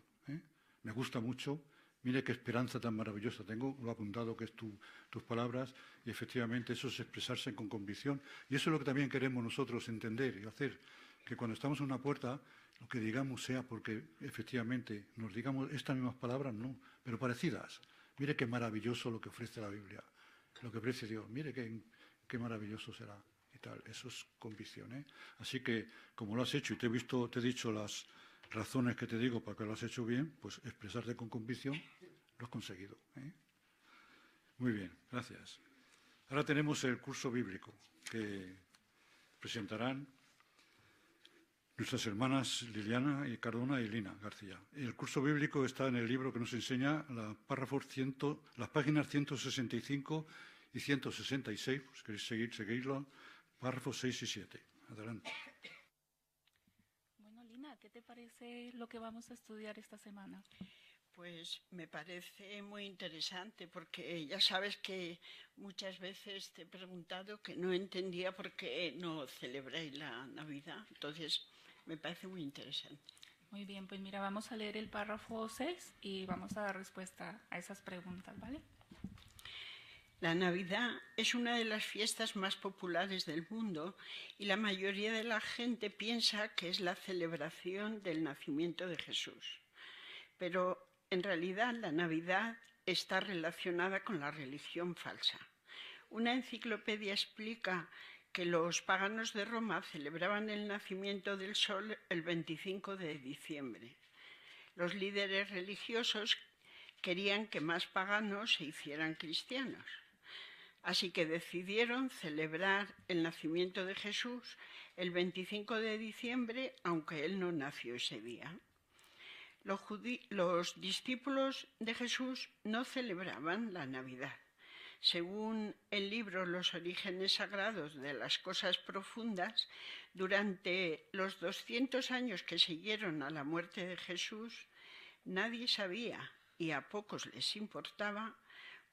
S1: Me gusta mucho. Mire qué esperanza tan maravillosa tengo. Lo he apuntado, que es tus palabras. Y efectivamente eso es expresarse con convicción. Y eso es lo que también queremos nosotros entender y hacer. Que cuando estamos en una puerta, lo que digamos sea porque efectivamente nos digamos estas mismas palabras, no, pero parecidas. Mire qué maravilloso lo que ofrece la Biblia, lo que ofrece Dios. Mire qué maravilloso será y tal. Eso es convicción, ¿eh? Así que, como lo has hecho y te he dicho las razones que te digo para que lo has hecho bien, pues expresarte con convicción, lo has conseguido, ¿eh? Muy bien, gracias. Ahora tenemos el curso bíblico que presentarán nuestras hermanas Liliana y Cardona y Lina García. El curso bíblico está en el libro que nos enseña las páginas 165 y 166, pues queréis seguirlo, párrafos 6 y 7. Adelante.
S23: Bueno, Lina, ¿qué te parece lo que vamos a estudiar esta semana?
S24: Pues me parece muy interesante porque ya sabes que muchas veces te he preguntado que no entendía por qué no celebráis la Navidad. Entonces, me parece muy interesante.
S23: Muy bien, pues mira, vamos a leer el párrafo 6 y vamos a dar respuesta a esas preguntas, ¿vale?
S24: La Navidad es una de las fiestas más populares del mundo y la mayoría de la gente piensa que es la celebración del nacimiento de Jesús. Pero en realidad la Navidad está relacionada con la religión falsa. Una enciclopedia explica que los paganos de Roma celebraban el nacimiento del sol el 25 de diciembre. Los líderes religiosos querían que más paganos se hicieran cristianos. Así que decidieron celebrar el nacimiento de Jesús el 25 de diciembre, aunque él no nació ese día. Los discípulos de Jesús no celebraban la Navidad, Según el libro Los orígenes sagrados de las cosas profundas, durante los 200 años que siguieron a la muerte de Jesús, nadie sabía, y a pocos les importaba,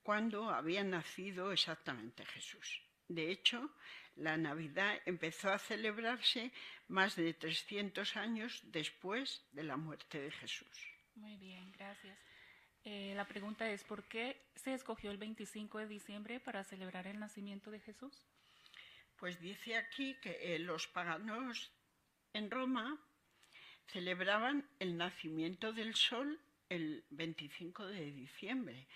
S24: cuándo había nacido exactamente Jesús. De hecho, la Navidad empezó a celebrarse más de 300 años después de la muerte de Jesús.
S23: Muy bien, gracias. La pregunta es, ¿por qué se escogió el 25 de diciembre para celebrar el nacimiento de Jesús?
S24: Pues dice aquí que los paganos en Roma celebraban el nacimiento del sol el 25 de diciembre.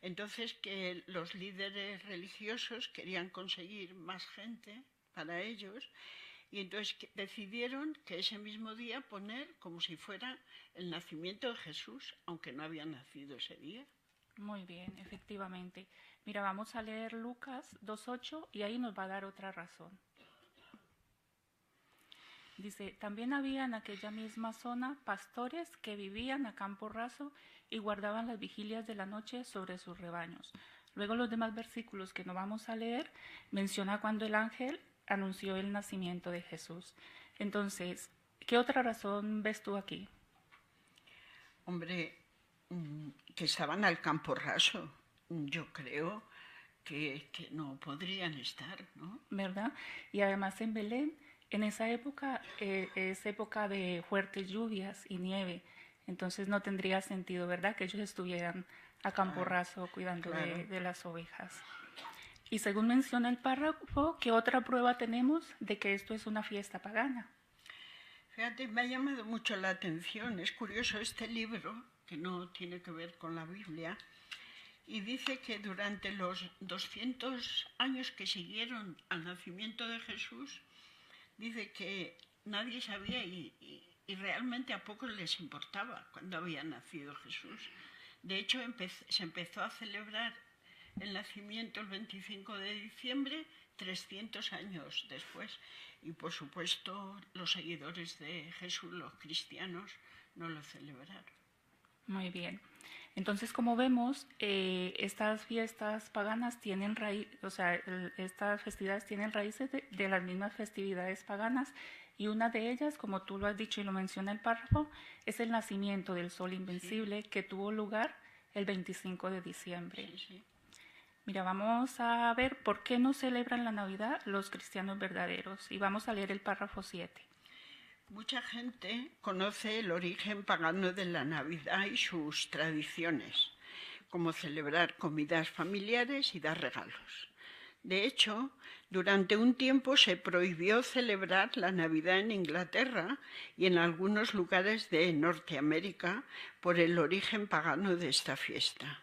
S24: Entonces que los líderes religiosos querían conseguir más gente para ellos y entonces decidieron que ese mismo día poner como si fuera el nacimiento de Jesús, aunque no había nacido ese día.
S23: Muy bien, efectivamente. Mira, vamos a leer Lucas 2:8 y ahí nos va a dar otra razón. Dice, también había en aquella misma zona pastores que vivían a campo raso y guardaban las vigilias de la noche sobre sus rebaños. Luego los demás versículos que no vamos a leer menciona cuando el ángel anunció el nacimiento de Jesús. Entonces, ¿qué otra razón ves tú aquí?
S24: Hombre, que estaban al campo raso. Yo creo que no podrían estar, ¿no?
S23: ¿Verdad? Y además en Belén, en esa época es época de fuertes lluvias y nieve, entonces no tendría sentido, ¿verdad?, que ellos estuvieran a campo raso cuidando de las ovejas. Y según menciona el párrafo, ¿qué otra prueba tenemos de que esto es una fiesta pagana?
S24: Fíjate, me ha llamado mucho la atención, es curioso este libro, que no tiene que ver con la Biblia, y dice que durante los 200 años que siguieron al nacimiento de Jesús, dice que nadie sabía y realmente a pocos les importaba cuando había nacido Jesús. De hecho, se empezó a celebrar el nacimiento el 25 de diciembre, 300 años después. Y, por supuesto, los seguidores de Jesús, los cristianos, no lo celebraron.
S23: Muy bien. Entonces, como vemos, estas fiestas paganas tienen raíz, o sea, estas festividades tienen raíces de las mismas festividades paganas, y una de ellas, como tú lo has dicho y lo menciona el párrafo, es el nacimiento del sol invencible, que tuvo lugar el 25 de diciembre.
S24: Sí.
S23: Mira, vamos a ver por qué no celebran la Navidad los cristianos verdaderos, y vamos a leer el párrafo 7.
S24: Mucha gente conoce el origen pagano de la Navidad y sus tradiciones, como celebrar comidas familiares y dar regalos. De hecho, durante un tiempo se prohibió celebrar la Navidad en Inglaterra y en algunos lugares de Norteamérica por el origen pagano de esta fiesta.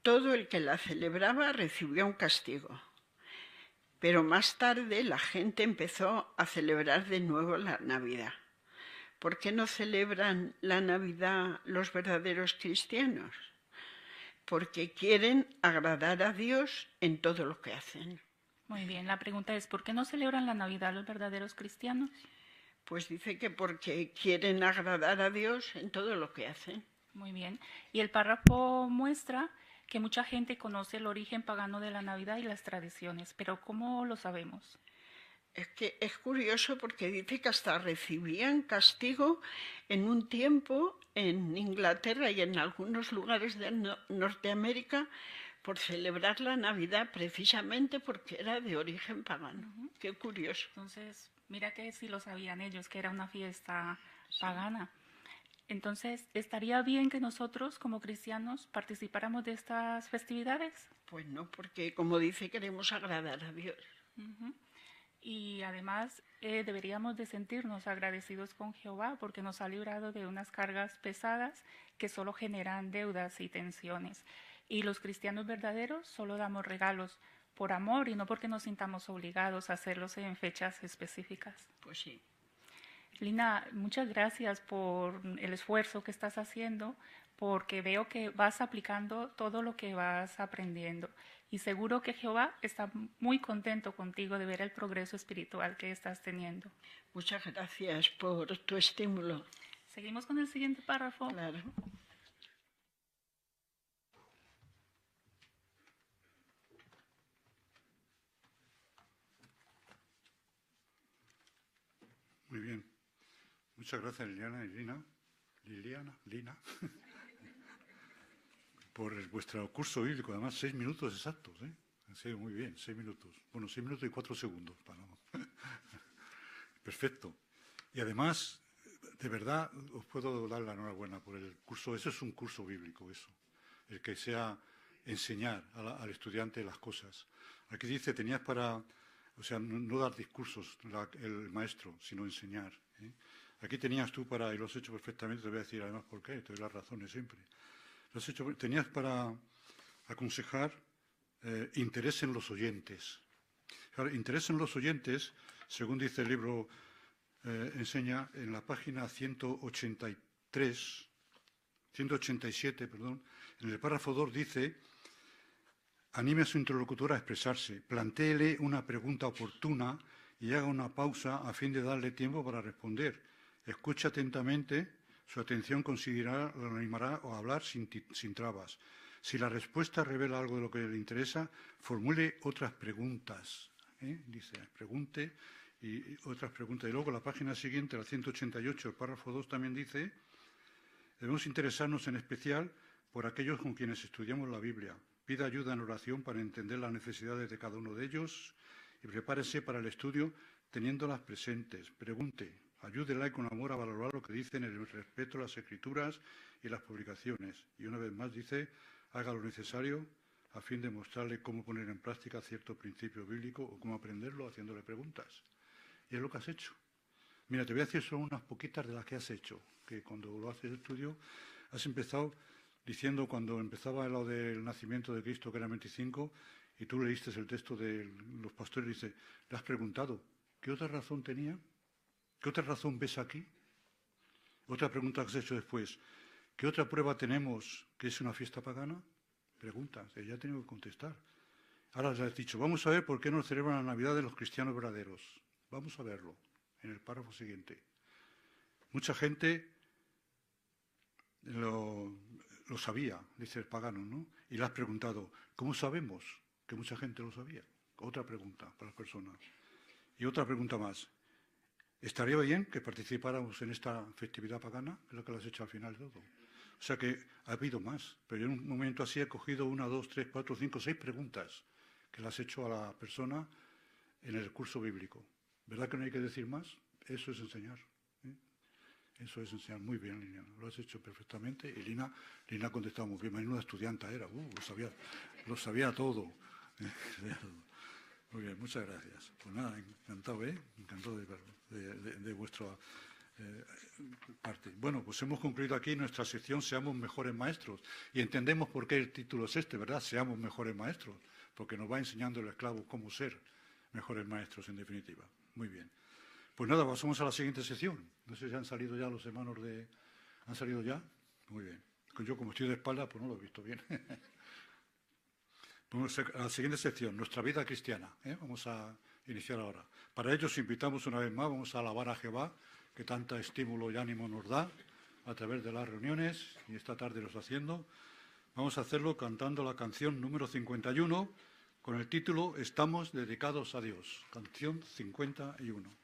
S24: Todo el que la celebraba recibía un castigo. Pero más tarde la gente empezó a celebrar de nuevo la Navidad. ¿Por qué no celebran la Navidad los verdaderos cristianos? Porque quieren agradar a Dios en todo lo que hacen.
S23: Muy bien, la pregunta es, ¿por qué no celebran la Navidad los verdaderos cristianos?
S24: Pues dice que porque quieren agradar a Dios en todo lo que hacen.
S23: Muy bien, y el párrafo muestra que mucha gente conoce el origen pagano de la Navidad y las tradiciones, pero ¿cómo lo sabemos?
S24: Es que es curioso porque dice que hasta recibían castigo en un tiempo en Inglaterra y en algunos lugares de Norteamérica por celebrar la Navidad precisamente porque era de origen pagano. Qué curioso.
S23: Entonces, mira que sí lo sabían ellos, que era una fiesta pagana. Entonces, ¿estaría bien que nosotros como cristianos participáramos de estas festividades?
S24: Pues no, porque como dice, queremos agradar a Dios.
S23: Y además deberíamos de sentirnos agradecidos con Jehová porque nos ha librado de unas cargas pesadas que solo generan deudas y tensiones. Y los cristianos verdaderos solo damos regalos por amor y no porque nos sintamos obligados a hacerlos en fechas específicas.
S24: Pues sí.
S23: Lina, muchas gracias por el esfuerzo que estás haciendo, porque veo que vas aplicando todo lo que vas aprendiendo. Y seguro que Jehová está muy contento contigo de ver el progreso espiritual que estás teniendo.
S24: Muchas gracias por tu estímulo.
S23: Seguimos con el siguiente párrafo.
S24: Claro.
S1: Muchas gracias, Lina, por vuestro curso bíblico. Además, 6 minutos exactos, ¿eh? Sí, muy bien, 6 minutos. Bueno, 6 minutos y 4 segundos. Perfecto. Y además, de verdad, os puedo dar la enhorabuena por el curso. Eso es un curso bíblico, eso. El que sea enseñar al estudiante las cosas. Aquí dice, tenías para, o sea, no dar discursos el maestro, sino enseñar, ¿eh? Aquí tenías tú para, y lo has hecho perfectamente, te voy a decir además por qué, te doy las razones siempre. Lo has hecho, tenías para aconsejar interés en los oyentes. Claro, interés en los oyentes, según dice el libro, enseña en la página 187, en el párrafo 2 dice: anime a su interlocutor a expresarse, plantéele una pregunta oportuna y haga una pausa a fin de darle tiempo para responder. Escuche atentamente, su atención considerará, lo animará a hablar sin trabas. Si la respuesta revela algo de lo que le interesa, formule otras preguntas. Dice, pregunte y otras preguntas. Y luego la página siguiente, la 188, el párrafo 2 también dice: debemos interesarnos en especial por aquellos con quienes estudiamos la Biblia. Pida ayuda en oración para entender las necesidades de cada uno de ellos y prepárese para el estudio teniéndolas presentes. Pregunte, ayúdela y con amor a valorar lo que dicen en el respeto a las Escrituras y las publicaciones. Y una vez más dice, haga lo necesario a fin de mostrarle cómo poner en práctica cierto principio bíblico o cómo aprenderlo haciéndole preguntas. Y es lo que has hecho. Mira, te voy a decir solo unas poquitas de las que has hecho, que cuando lo haces el estudio has empezado diciendo, cuando empezaba lo del nacimiento de Cristo, que era 25, y tú leíste el texto de los pastores, dice, le has preguntado, ¿qué otra razón tenía? ¿Qué otra razón ves aquí? Otra pregunta que has hecho después, ¿qué otra prueba tenemos que es una fiesta pagana? Preguntas, ella ha tenido que contestar. Ahora le has dicho, vamos a ver por qué no celebran la Navidad de los cristianos verdaderos. Vamos a verlo en el párrafo siguiente. Mucha gente lo sabía, dice el pagano, ¿no? Y le has preguntado, ¿cómo sabemos que mucha gente lo sabía? Otra pregunta para las personas. Y otra pregunta más. ¿Estaría bien que participáramos en esta festividad pagana? Es lo que le has hecho al final de todo. O sea que ha habido más, pero yo en un momento así he cogido 1, 2, 3, 4, 5, 6 preguntas que le has hecho a la persona en el curso bíblico. ¿Verdad que no hay que decir más? Eso es enseñar. Eso es enseñar. Muy bien, Lina. Lo has hecho perfectamente. Y Lina ha contestado muy bien. Menuda estudianta era. Lo sabía todo. Muy bien, muchas gracias. Pues nada, encantado, encantado de vuestra parte. Bueno, pues hemos concluido aquí nuestra sección Seamos mejores maestros. Y entendemos por qué el título es este, ¿verdad? Seamos mejores maestros. Porque nos va enseñando el esclavo cómo ser mejores maestros, en definitiva. Muy bien. Pues nada, pasamos a la siguiente sección. No sé si han salido ya los hermanos de... ¿Han salido ya? Muy bien. Yo, como estoy de espalda, pues no lo he visto bien. Vamos a la siguiente sección, nuestra vida cristiana. Vamos a iniciar ahora. Para ello os invitamos una vez más, vamos a alabar a Jehová, que tanta estímulo y ánimo nos da a través de las reuniones, y esta tarde lo está haciendo. Vamos a hacerlo cantando la canción número 51, con el título Estamos dedicados a Dios. Canción 51.
S2: Estamos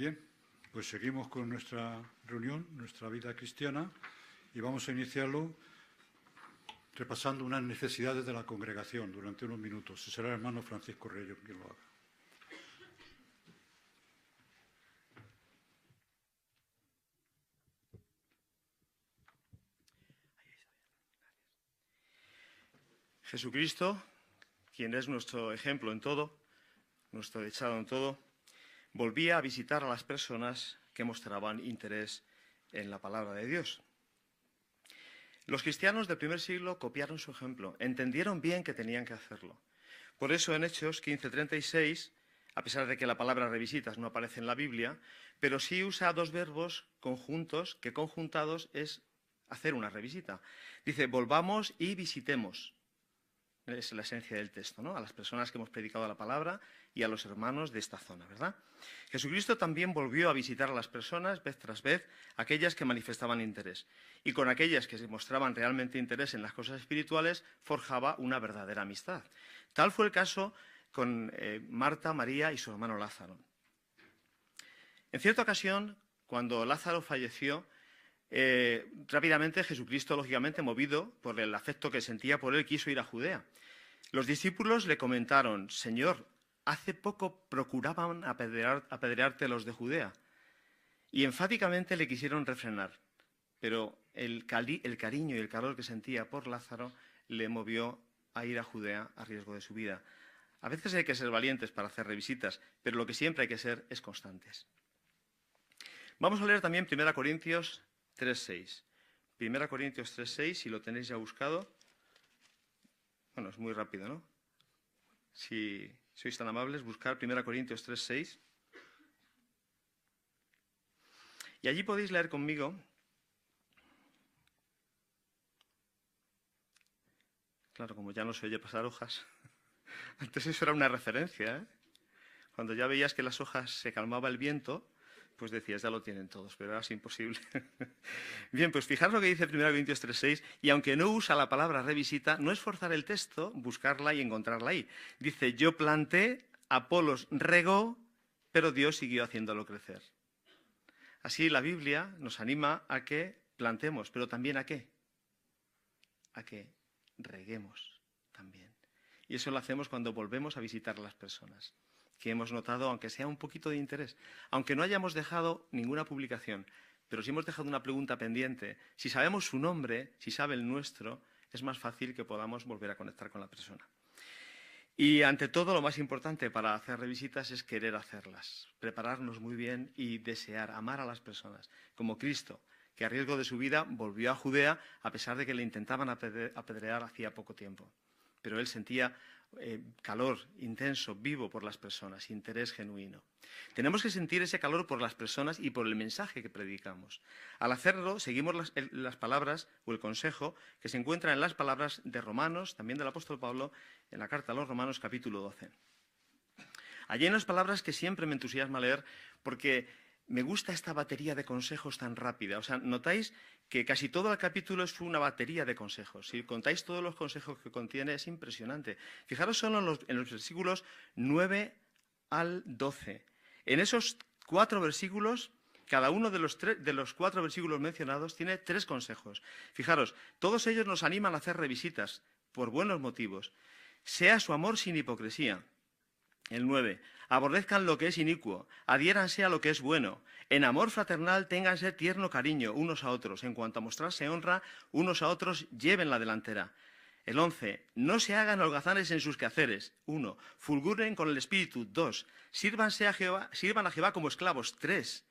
S1: Bien, pues seguimos con nuestra reunión, nuestra vida cristiana, y vamos a iniciarlo repasando unas necesidades de la congregación durante unos minutos. Será el hermano Francisco Reyes quien lo haga.
S2: Jesucristo, quien es nuestro ejemplo en todo, nuestro dechado en todo, volvía a visitar a las personas que mostraban interés en la palabra de Dios. Los cristianos del primer siglo copiaron su ejemplo, entendieron bien que tenían que hacerlo. Por eso en Hechos 15:36, a pesar de que la palabra revisitas no aparece en la Biblia, pero sí usa dos verbos conjuntos, que conjuntados es hacer una revisita. Dice, volvamos y visitemos. Es la esencia del texto, ¿no? A las personas que hemos predicado la palabra y a los hermanos de esta zona, ¿verdad? Jesucristo también volvió a visitar a las personas vez tras vez, aquellas que manifestaban interés. Y con aquellas que se mostraban realmente interés en las cosas espirituales, forjaba una verdadera amistad. Tal fue el caso con Marta, María y su hermano Lázaro. En cierta ocasión, cuando Lázaro falleció, rápidamente Jesucristo, lógicamente movido por el afecto que sentía por él, quiso ir a Judea. Los discípulos le comentaron, Señor, hace poco procuraban apedrearte los de Judea. Y enfáticamente le quisieron refrenar, pero el cariño y el calor que sentía por Lázaro le movió a ir a Judea a riesgo de su vida. A veces hay que ser valientes para hacer revisitas, pero lo que siempre hay que ser es constantes. Vamos a leer también 1 Corintios 3:6. 1 Corintios 3:6, si lo tenéis ya buscado. Bueno, es muy rápido, ¿no? Si sois tan amables, buscar 1 Corintios 3:6. Y allí podéis leer conmigo. Claro, como ya no se oye pasar hojas. Antes eso era una referencia, ¿eh? Cuando ya veías que las hojas se calmaba el viento, pues decías, ya lo tienen todos, pero ahora es imposible. Bien, pues fijaros lo que dice 1 Corintios 3:6, y aunque no usa la palabra revisita, no es forzar el texto, buscarla y encontrarla ahí. Dice, yo planté, Apolos regó, pero Dios siguió haciéndolo crecer. Así la Biblia nos anima a que plantemos, pero también ¿a qué? A que reguemos también. Y eso lo hacemos cuando volvemos a visitar a las personas que hemos notado, aunque sea un poquito de interés, aunque no hayamos dejado ninguna publicación, pero si hemos dejado una pregunta pendiente, si sabemos su nombre, si sabe el nuestro, es más fácil que podamos volver a conectar con la persona. Y ante todo, lo más importante para hacer revisitas es querer hacerlas, prepararnos muy bien y desear, amar a las personas, como Cristo, que a riesgo de su vida volvió a Judea a pesar de que le intentaban apedrear hacía poco tiempo. Pero él sentía calor intenso, vivo por las personas, interés genuino. Tenemos que sentir ese calor por las personas y por el mensaje que predicamos. Al hacerlo, seguimos las palabras o el consejo que se encuentra en las palabras de Romanos, también del apóstol Pablo, en la carta a los Romanos, capítulo 12. Allí hay unas palabras que siempre me entusiasma leer porque me gusta esta batería de consejos tan rápida. O sea, notáis que casi todo el capítulo es una batería de consejos. Si contáis todos los consejos que contiene, es impresionante. Fijaros solo en los versículos 9 al 12. En esos 4 versículos, cada uno de los 4 versículos mencionados tiene 3 consejos. Fijaros, todos ellos nos animan a hacer revisitas por buenos motivos. Sea su amor sin hipocresía. El 9. Aborrezcan lo que es inicuo, adhiéranse a lo que es bueno. En amor fraternal ténganse tierno cariño unos a otros. En cuanto a mostrarse honra, unos a otros lleven la delantera. El 11. No se hagan holgazanes en sus quehaceres. 1. Fulguren con el espíritu. 2. Sirvan a Jehová como esclavos. 3.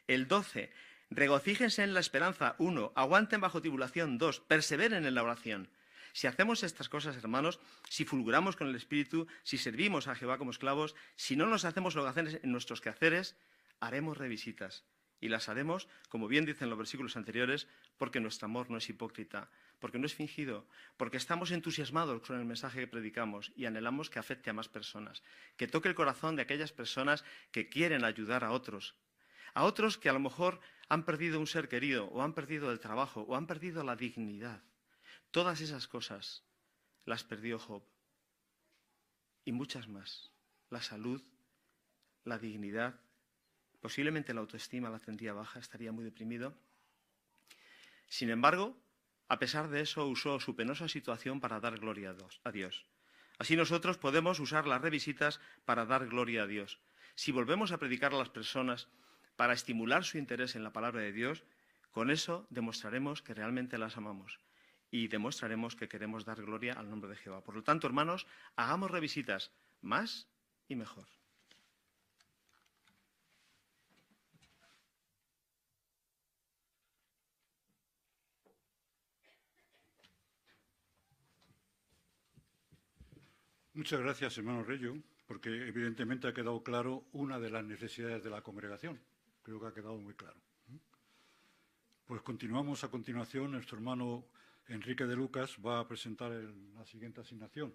S2: El 12. Regocíjense en la esperanza. 1. Aguanten bajo tribulación. 2. Perseveren en la oración. Si hacemos estas cosas, hermanos, si fulguramos con el Espíritu, si servimos a Jehová como esclavos, si no nos hacemos holgazanes en nuestros quehaceres, haremos revisitas. Y las haremos, como bien dicen los versículos anteriores, porque nuestro amor no es hipócrita, porque no es fingido, porque estamos entusiasmados con el mensaje que predicamos y anhelamos que afecte a más personas, que toque el corazón de aquellas personas que quieren ayudar a otros que a lo mejor han perdido un ser querido, o han perdido el trabajo, o han perdido la dignidad. Todas esas cosas las perdió Job y muchas más. La salud, la dignidad, Posiblemente la autoestima la tendría baja, estaría muy deprimido. Sin embargo, a pesar de eso, usó su penosa situación para dar gloria a Dios. Así nosotros podemos usar las revisitas para dar gloria a Dios. Si volvemos a predicar a las personas para estimular su interés en la palabra de Dios, con eso demostraremos que realmente las amamos y demostraremos que queremos dar gloria al nombre de Jehová. Por lo tanto, hermanos, hagamos revisitas más y mejor.
S1: Muchas gracias, hermano Reyo, porque evidentemente ha quedado claro una de las necesidades de la congregación. Creo que ha quedado muy claro. Pues continuamos a continuación. Nuestro hermano Enrique de Lucas va a presentar la siguiente asignación.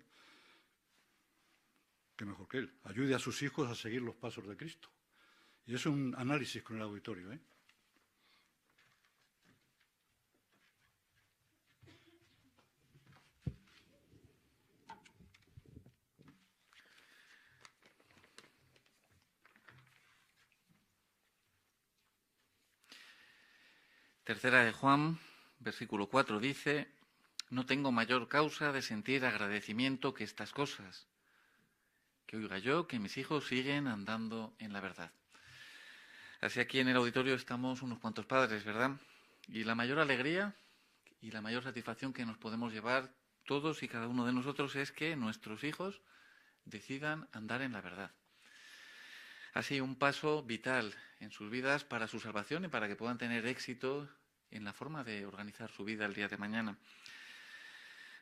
S1: Qué mejor que él. Ayude a sus hijos a seguir los pasos de Cristo. Y es un análisis con el auditorio, ¿eh?
S4: Tercera de Juan, versículo 4 dice: no tengo mayor causa de sentir agradecimiento que estas cosas, que oiga yo que mis hijos siguen andando en la verdad. Así aquí en el auditorio estamos unos cuantos padres, ¿verdad? Y la mayor alegría y la mayor satisfacción que nos podemos llevar todos y cada uno de nosotros es que nuestros hijos decidan andar en la verdad. Así, un paso vital en sus vidas para su salvación y para que puedan tener éxito en la forma de organizar su vida el día de mañana.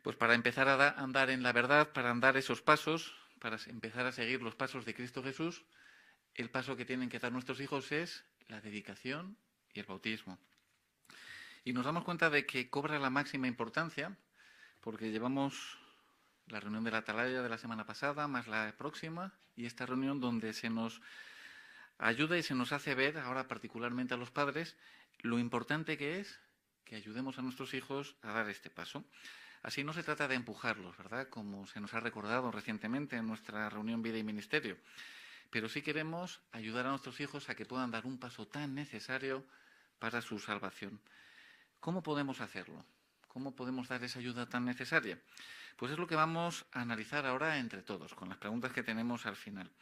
S4: Pues para empezar a andar en la verdad, para andar esos pasos, para empezar a seguir los pasos de Cristo Jesús, el paso que tienen que dar nuestros hijos es la dedicación y el bautismo. Y nos damos cuenta de que cobra la máxima importancia, porque llevamos la reunión de la atalaya de la semana pasada, más la próxima, y esta reunión donde se nos ayuda y se nos hace ver, ahora particularmente a los padres, lo importante que es que ayudemos a nuestros hijos a dar este paso. Así no se trata de empujarlos, ¿verdad?, como se nos ha recordado recientemente en nuestra reunión Vida y Ministerio, pero sí queremos ayudar a nuestros hijos a que puedan dar un paso tan necesario para su salvación. ¿Cómo podemos hacerlo? ¿Cómo podemos dar esa ayuda tan necesaria? Pues es lo que vamos a analizar ahora entre todos, con las preguntas que tenemos al final.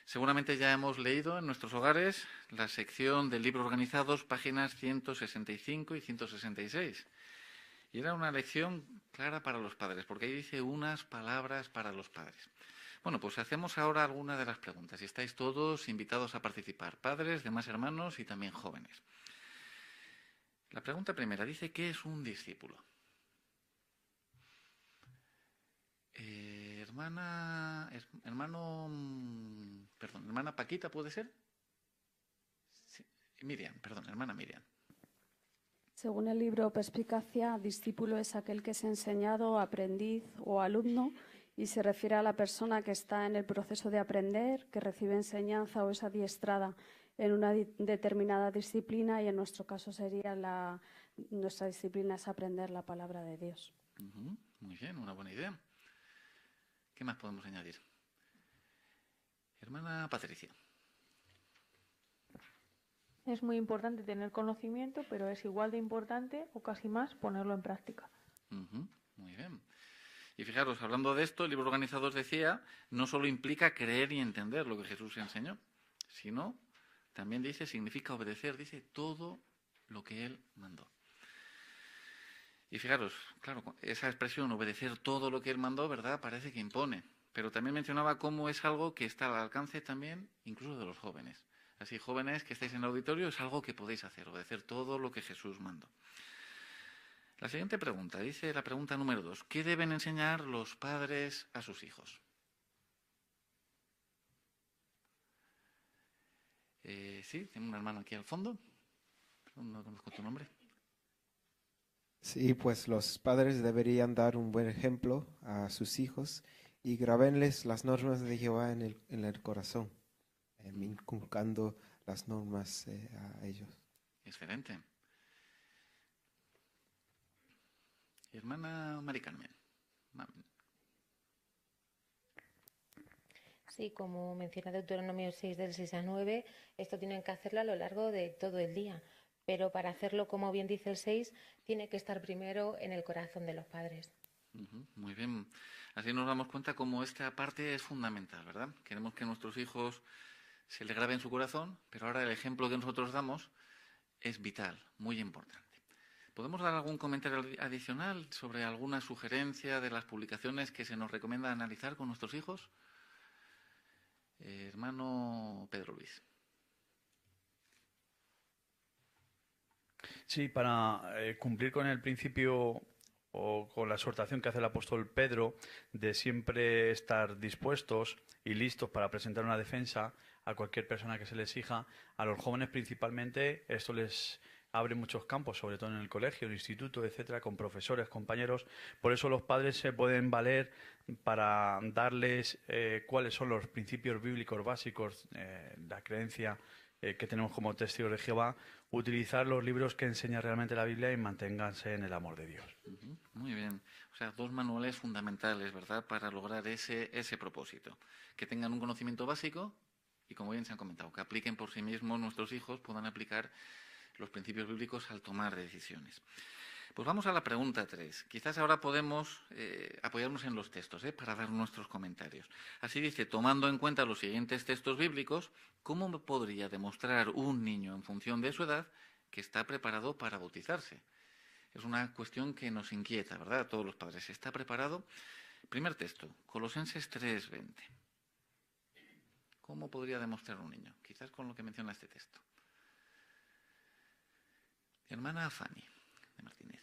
S4: Seguramente ya hemos leído en nuestros hogares la sección del libro Organizados, páginas 165 y 166. Y era una lección clara para los padres, porque ahí dice unas palabras para los padres. Bueno, pues hacemos ahora algunas de las preguntas y estáis todos invitados a participar, padres, demás hermanos y también jóvenes. La pregunta primera dice: ¿qué es un discípulo? Hermana Paquita, ¿puede ser? Sí. Hermana Miriam.
S16: Según el libro Perspicacia, discípulo es aquel que es enseñado, aprendiz o alumno, y se refiere a la persona que está en el proceso de aprender, que recibe enseñanza o es adiestrada en una determinada disciplina, y en nuestro caso nuestra disciplina es aprender la palabra de Dios.
S4: Muy bien, una buena idea. ¿Qué más podemos añadir? Hermana Patricia.
S6: Es muy importante tener conocimiento, pero es igual de importante o casi más ponerlo en práctica.
S4: Muy bien. Y fijaros, hablando de esto, el libro Organizados decía, no solo implica creer y entender lo que Jesús enseñó, sino también significa obedecer, dice todo lo que Él mandó. Y fijaros, claro, esa expresión, obedecer todo lo que Él mandó, ¿verdad?, parece que impone. Pero también mencionaba cómo es algo que está al alcance también incluso de los jóvenes. Así, jóvenes que estáis en el auditorio, es algo que podéis hacer, obedecer todo lo que Jesús mandó. La siguiente pregunta, dice la pregunta número 2. ¿Qué deben enseñar los padres a sus hijos? Sí, tengo una hermana aquí al fondo. No conozco tu nombre.
S7: Sí, pues los padres deberían dar un buen ejemplo a sus hijos y grabenles las normas de Jehová en el corazón, inculcando las normas a ellos.
S4: Excelente. Hermana Mari Carmen.
S21: Sí, como menciona Deuteronomio 6 del 6 al 9, esto tienen que hacerlo a lo largo de todo el día. Pero para hacerlo, como bien dice el 6, tiene que estar primero en el corazón de los padres.
S4: Muy bien. Así nos damos cuenta cómo esta parte es fundamental, ¿verdad? Queremos que nuestros hijos se le grabe en su corazón, pero ahora el ejemplo que nosotros damos es vital, muy importante. ¿Podemos dar algún comentario adicional sobre alguna sugerencia de las publicaciones que se nos recomienda analizar con nuestros hijos? Hermano Pedro Luis.
S8: Sí, para cumplir con el principio o con la exhortación que hace el apóstol Pedro de siempre estar dispuestos y listos para presentar una defensa a cualquier persona que se les exija, a los jóvenes principalmente esto les abre muchos campos, sobre todo en el colegio, el instituto, etcétera, con profesores, compañeros. Por eso los padres se pueden valer para darles cuáles son los principios bíblicos básicos, la creencia que tenemos como testigos de Jehová, utilizar los libros que enseña realmente la Biblia y manténganse en el amor de Dios.
S4: Muy bien. O sea, dos manuales fundamentales, ¿verdad?, para lograr ese propósito. Que tengan un conocimiento básico y, como bien se han comentado, que apliquen por sí mismos, nuestros hijos puedan aplicar los principios bíblicos al tomar decisiones. Pues vamos a la pregunta 3. Quizás ahora podemos apoyarnos en los textos para dar nuestros comentarios. Así dice, tomando en cuenta los siguientes textos bíblicos, ¿cómo podría demostrar un niño en función de su edad que está preparado para bautizarse? Es una cuestión que nos inquieta, ¿verdad?, a todos los padres. ¿Está preparado? Primer texto, Colosenses 3:20. ¿Cómo podría demostrar un niño? Quizás con lo que menciona este texto. Hermana Fanny de Martínez.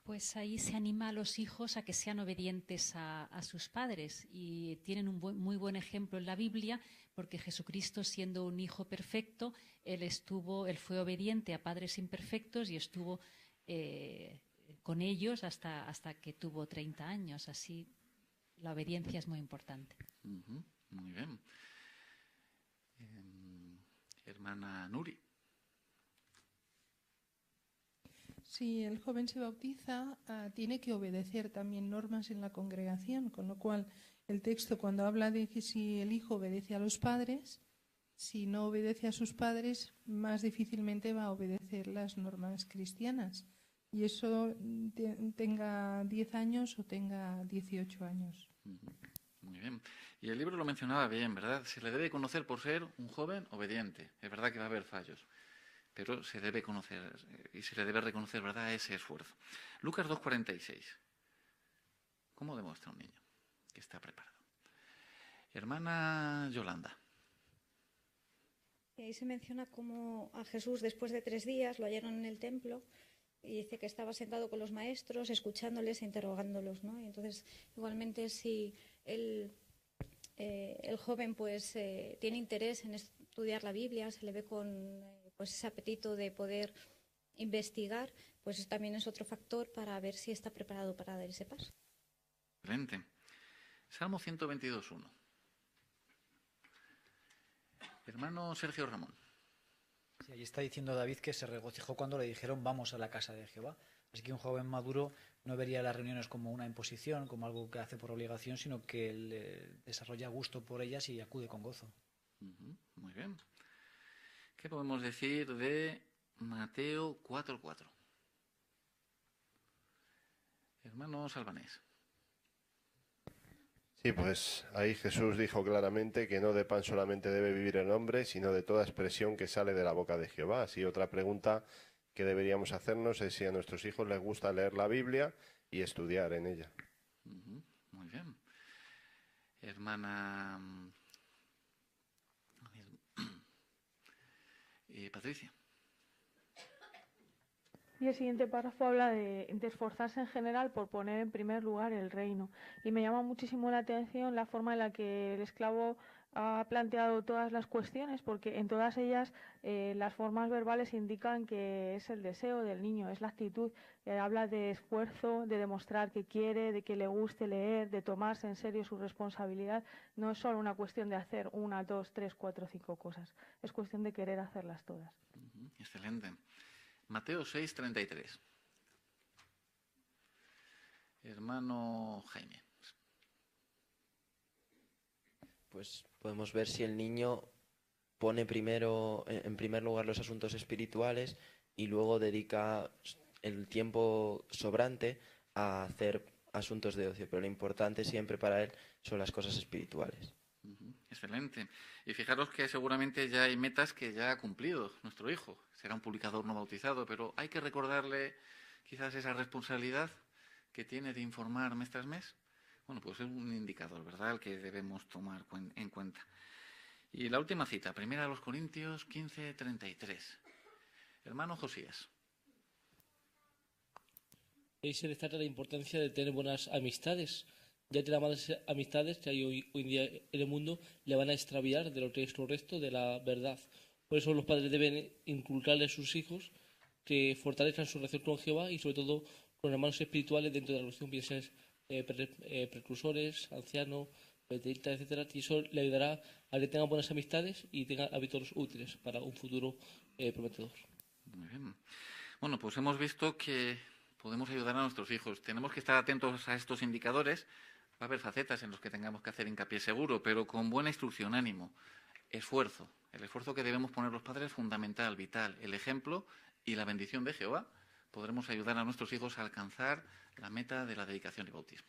S9: Pues ahí se anima a los hijos a que sean obedientes a sus padres y tienen un muy buen ejemplo en la Biblia porque Jesucristo, siendo un hijo perfecto, él fue obediente a padres imperfectos y estuvo con ellos hasta que tuvo 30 años. Así la obediencia es muy importante.
S4: Muy bien. Hermana Nuri.
S10: Si el joven se bautiza, tiene que obedecer también normas en la congregación, con lo cual el texto cuando habla de que si el hijo obedece a los padres, si no obedece a sus padres, más difícilmente va a obedecer las normas cristianas. Y eso tenga 10 años o tenga 18 años.
S4: Muy bien. Y el libro lo mencionaba bien, ¿verdad? Se le debe conocer por ser un joven obediente. Es verdad que va a haber fallos, pero se debe conocer y se le debe reconocer, ¿verdad?, ese esfuerzo. Lucas 2:46. ¿Cómo demuestra un niño que está preparado? Hermana Yolanda.
S11: Y ahí se menciona cómo a Jesús, después de 3 días, lo hallaron en el templo y dice que estaba sentado con los maestros, escuchándoles e interrogándolos, ¿no? Y entonces, igualmente, si el joven pues tiene interés en estudiar la Biblia, se le ve con pues ese apetito de poder investigar, pues también es otro factor para ver si está preparado para dar ese paso.
S4: Excelente. Salmo 122:1. Hermano Sergio Ramón.
S25: Sí, ahí está diciendo David que se regocijó cuando le dijeron vamos a la casa de Jehová. Así que un joven maduro no vería las reuniones como una imposición, como algo que hace por obligación, sino que él desarrolla gusto por ellas y acude con gozo.
S4: Muy bien. ¿Qué podemos decir de Mateo 4:4? Hermano Salvanés.
S26: Sí, pues ahí Jesús dijo claramente que no de pan solamente debe vivir el hombre, sino de toda expresión que sale de la boca de Jehová. Así otra pregunta que deberíamos hacernos es si a nuestros hijos les gusta leer la Biblia y estudiar en ella.
S4: Muy bien. Hermana Patricia.
S6: Y el siguiente párrafo habla de esforzarse en general por poner en primer lugar el reino. Y me llama muchísimo la atención la forma en la que el esclavo ha planteado todas las cuestiones, porque en todas ellas las formas verbales indican que es el deseo del niño, es la actitud. Habla de esfuerzo, de demostrar que quiere, de que le guste leer, de tomarse en serio su responsabilidad. No es solo una cuestión de hacer 1, 2, 3, 4, 5 cosas. Es cuestión de querer hacerlas todas.
S4: Excelente. Mateo 6:33. Hermano Jaime.
S19: pues podemos ver si el niño pone en primer lugar los asuntos espirituales y luego dedica el tiempo sobrante a hacer asuntos de ocio, pero lo importante siempre para él son las cosas espirituales.
S4: Excelente. Y fijaros que seguramente ya hay metas que ya ha cumplido nuestro hijo. Será un publicador no bautizado, pero hay que recordarle quizás esa responsabilidad que tiene de informar mes tras mes. Bueno, pues es un indicador, ¿verdad?, el que debemos tomar en cuenta. Y la última cita, 1 Corintios 15:33. Hermano Josías.
S3: Ahí se destaca la importancia de tener buenas amistades, ya que las malas amistades que hay hoy en día en el mundo le van a extraviar de lo que es correcto, de la verdad. Por eso los padres deben inculcarle a sus hijos que fortalezcan su relación con Jehová y sobre todo con hermanos espirituales dentro de la relación, piensen precursores, ancianos, peteístas, etcétera, y eso le ayudará a que tenga buenas amistades y tenga hábitos útiles para un futuro prometedor.
S4: Muy bien. Bueno, pues hemos visto que podemos ayudar a nuestros hijos. Tenemos que estar atentos a estos indicadores. Va a haber facetas en las que tengamos que hacer hincapié seguro, pero con buena instrucción, ánimo, esfuerzo. El esfuerzo que debemos poner los padres es fundamental, vital. El ejemplo y la bendición de Jehová podremos ayudar a nuestros hijos a alcanzar la meta de la dedicación y bautismo.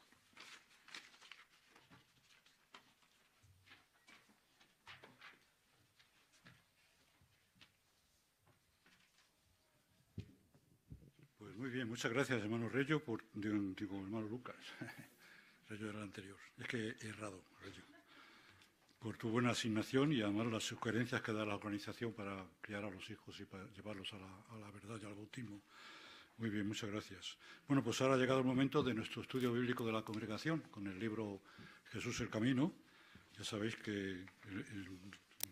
S1: Pues muy bien, muchas gracias, hermano Reyo, hermano Lucas. Reyo era el anterior. Es que he errado, Reyo. Por tu buena asignación y además las sugerencias que da la organización para criar a los hijos y para llevarlos a la verdad y al bautismo. Muy bien, muchas gracias. Bueno, pues ahora ha llegado el momento de nuestro estudio bíblico de la congregación con el libro Jesús el Camino. Ya sabéis que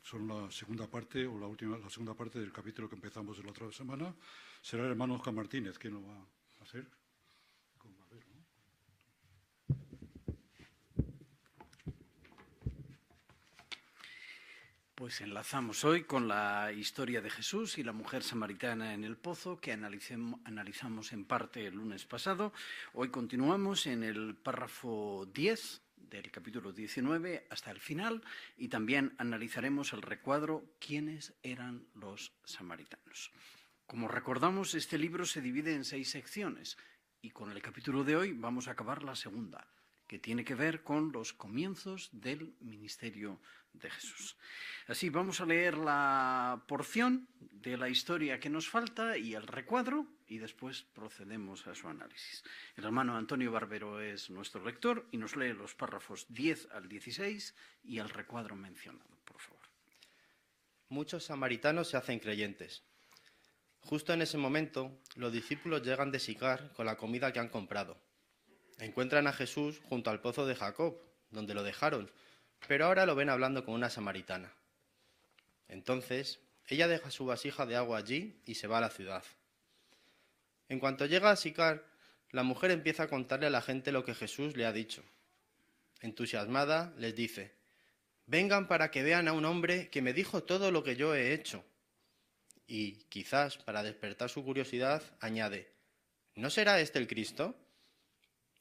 S1: son la segunda parte la segunda parte del capítulo que empezamos la otra semana. Será el hermano Oscar Martínez quien lo va a hacer.
S12: Pues enlazamos hoy con la historia de Jesús y la mujer samaritana en el pozo que analizamos en parte el lunes pasado. Hoy continuamos en el párrafo 10 del capítulo 19 hasta el final y también analizaremos el recuadro ¿Quiénes eran los samaritanos? Como recordamos, este libro se divide en 6 secciones y con el capítulo de hoy vamos a acabar la segunda, que tiene que ver con los comienzos del ministerio de Jesús. Así, vamos a leer la porción de la historia que nos falta y el recuadro, y después procedemos a su análisis. El hermano Antonio Barbero es nuestro lector y nos lee los párrafos 10 al 16 y el recuadro mencionado, por favor.
S19: Muchos samaritanos se hacen creyentes. Justo en ese momento, los discípulos llegan de Sicar con la comida que han comprado. Encuentran a Jesús junto al pozo de Jacob, donde lo dejaron, pero ahora lo ven hablando con una samaritana. Entonces, ella deja su vasija de agua allí y se va a la ciudad. En cuanto llega a Sicar, la mujer empieza a contarle a la gente lo que Jesús le ha dicho. Entusiasmada, les dice: «Vengan para que vean a un hombre que me dijo todo lo que yo he hecho». Y, quizás para despertar su curiosidad, añade: «¿No será este el Cristo?».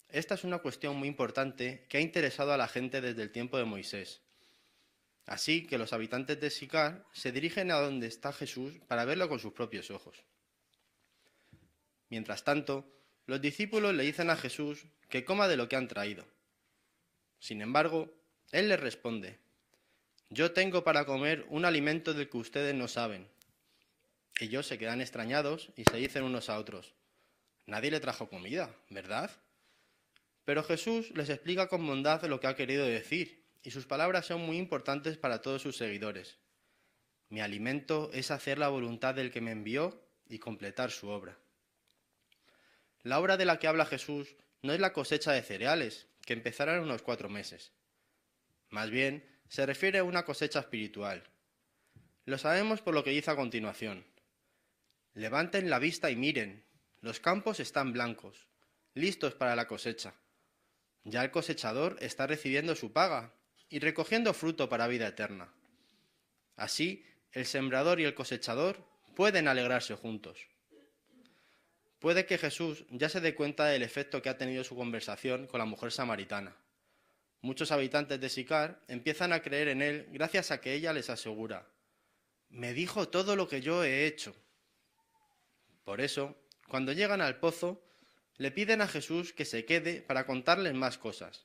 S19: Esta es una cuestión muy importante que ha interesado a la gente desde el tiempo de Moisés. Así que los habitantes de Sicar se dirigen a donde está Jesús para verlo con sus propios ojos. Mientras tanto, los discípulos le dicen a Jesús que coma de lo que han traído. Sin embargo, él les responde: «Yo tengo para comer un alimento del que ustedes no saben». Ellos se quedan extrañados y se dicen unos a otros: «Nadie le trajo comida, ¿verdad?». Pero Jesús les explica con bondad lo que ha querido decir, y sus palabras son muy importantes para todos sus seguidores. Mi alimento es hacer la voluntad del que me envió y completar su obra. La obra de la que habla Jesús no es la cosecha de cereales, que empezará en unos 4 meses. Más bien, se refiere a una cosecha espiritual. Lo sabemos por lo que dice a continuación. Levanten la vista y miren, los campos están blancos, listos para la cosecha. Ya el cosechador está recibiendo su paga y recogiendo fruto para vida eterna. Así, el sembrador y el cosechador pueden alegrarse juntos. Puede que Jesús ya se dé cuenta del efecto que ha tenido su conversación con la mujer samaritana.
S5: muchos habitantes de Sicar empiezan a creer en él gracias a que ella les asegura: me dijo todo lo que yo he hecho. Por eso, cuando llegan al pozo, le piden a Jesús que se quede para contarles más cosas.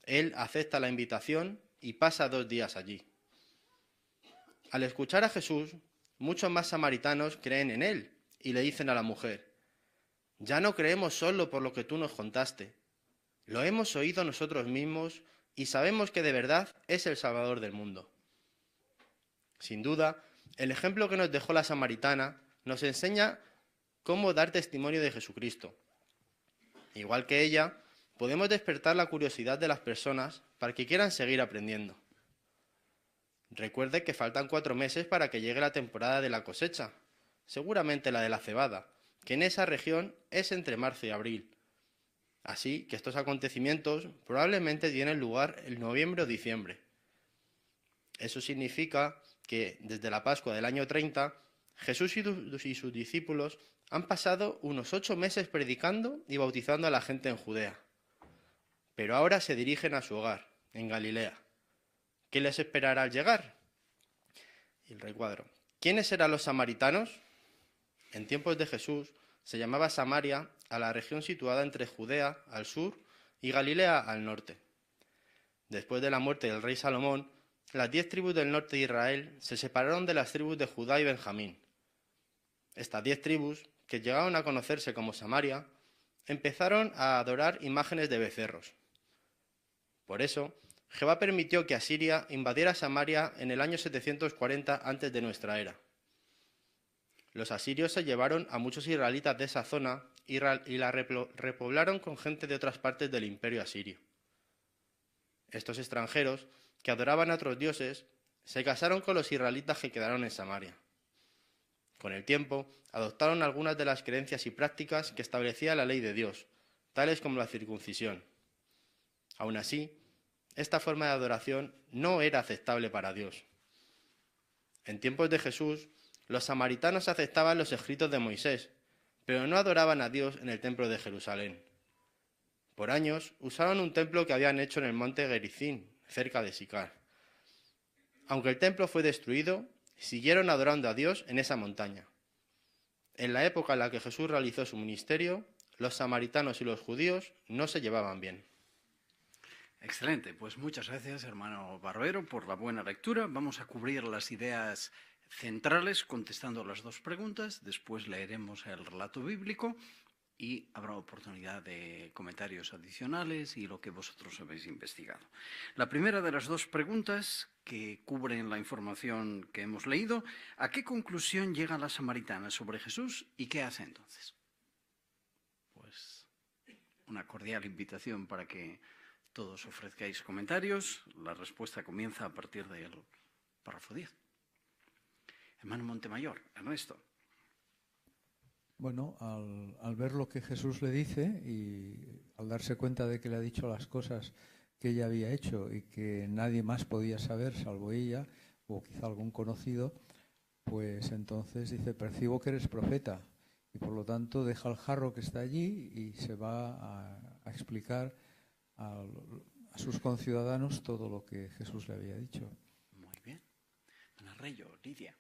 S5: Él acepta la invitación y pasa 2 días allí. Al escuchar a Jesús, muchos más samaritanos creen en él y le dicen a la mujer: ya no creemos solo por lo que tú nos contaste, lo hemos oído nosotros mismos y sabemos que de verdad es el Salvador del mundo. Sin duda, el ejemplo que nos dejó la samaritana nos enseña cómo dar testimonio de Jesucristo. Igual que ella, podemos despertar la curiosidad de las personas para que quieran seguir aprendiendo. Recuerde que faltan 4 meses para que llegue la temporada de la cosecha, seguramente la de la cebada, que en esa región es entre marzo y abril. Así que estos acontecimientos probablemente tienen lugar en noviembre o diciembre. Eso significa que desde la Pascua del año 30, Jesús y sus discípulos han pasado unos 8 meses predicando y bautizando a la gente en Judea. Pero ahora se dirigen a su hogar, en Galilea. ¿Qué les esperará al llegar? Y el recuadro. ¿Quiénes eran los samaritanos? En tiempos de Jesús se llamaba Samaria a la región situada entre Judea al sur y Galilea al norte. Después de la muerte del rey Salomón, las 10 tribus del norte de Israel se separaron de las tribus de Judá y Benjamín. Estas 10 tribus, que llegaron a conocerse como Samaria, empezaron a adorar imágenes de becerros. Por eso, Jehová permitió que Asiria invadiera Samaria en el año 740 antes de nuestra era. Los asirios se llevaron a muchos israelitas de esa zona y la repoblaron con gente de otras partes del imperio asirio. Estos extranjeros, que adoraban a otros dioses, se casaron con los israelitas que quedaron en Samaria. Con el tiempo, adoptaron algunas de las creencias y prácticas que establecía la ley de Dios, tales como la circuncisión. Aún así, esta forma de adoración no era aceptable para Dios. En tiempos de Jesús, los samaritanos aceptaban los escritos de Moisés, pero no adoraban a Dios en el templo de Jerusalén. Por años usaron un templo que habían hecho en el monte Gerizim, cerca de Sicar. Aunque el templo fue destruido, siguieron adorando a Dios en esa montaña. En la época en la que Jesús realizó su ministerio, los samaritanos y los judíos no se llevaban bien.
S12: Excelente, pues muchas gracias, hermano Barbero, por la buena lectura. Vamos a cubrir las ideas centrales contestando las 2 preguntas, después leeremos el relato bíblico y habrá oportunidad de comentarios adicionales y lo que vosotros habéis investigado. La primera de las 2 preguntas que cubren la información que hemos leído: ¿a qué conclusión llega la samaritana sobre Jesús y qué hace entonces? Pues una cordial invitación para que todos ofrezcáis comentarios. La respuesta comienza a partir del párrafo 10. Hermano Montemayor, Ernesto.
S13: Bueno, al ver lo que Jesús le dice y al darse cuenta de que le ha dicho las cosas que ella había hecho y que nadie más podía saber salvo ella o quizá algún conocido, pues entonces dice: percibo que eres profeta, y por lo tanto deja el jarro que está allí y se va a explicar a sus conciudadanos todo lo que Jesús le había dicho.
S12: Muy bien. Ana Reyo, Lidia.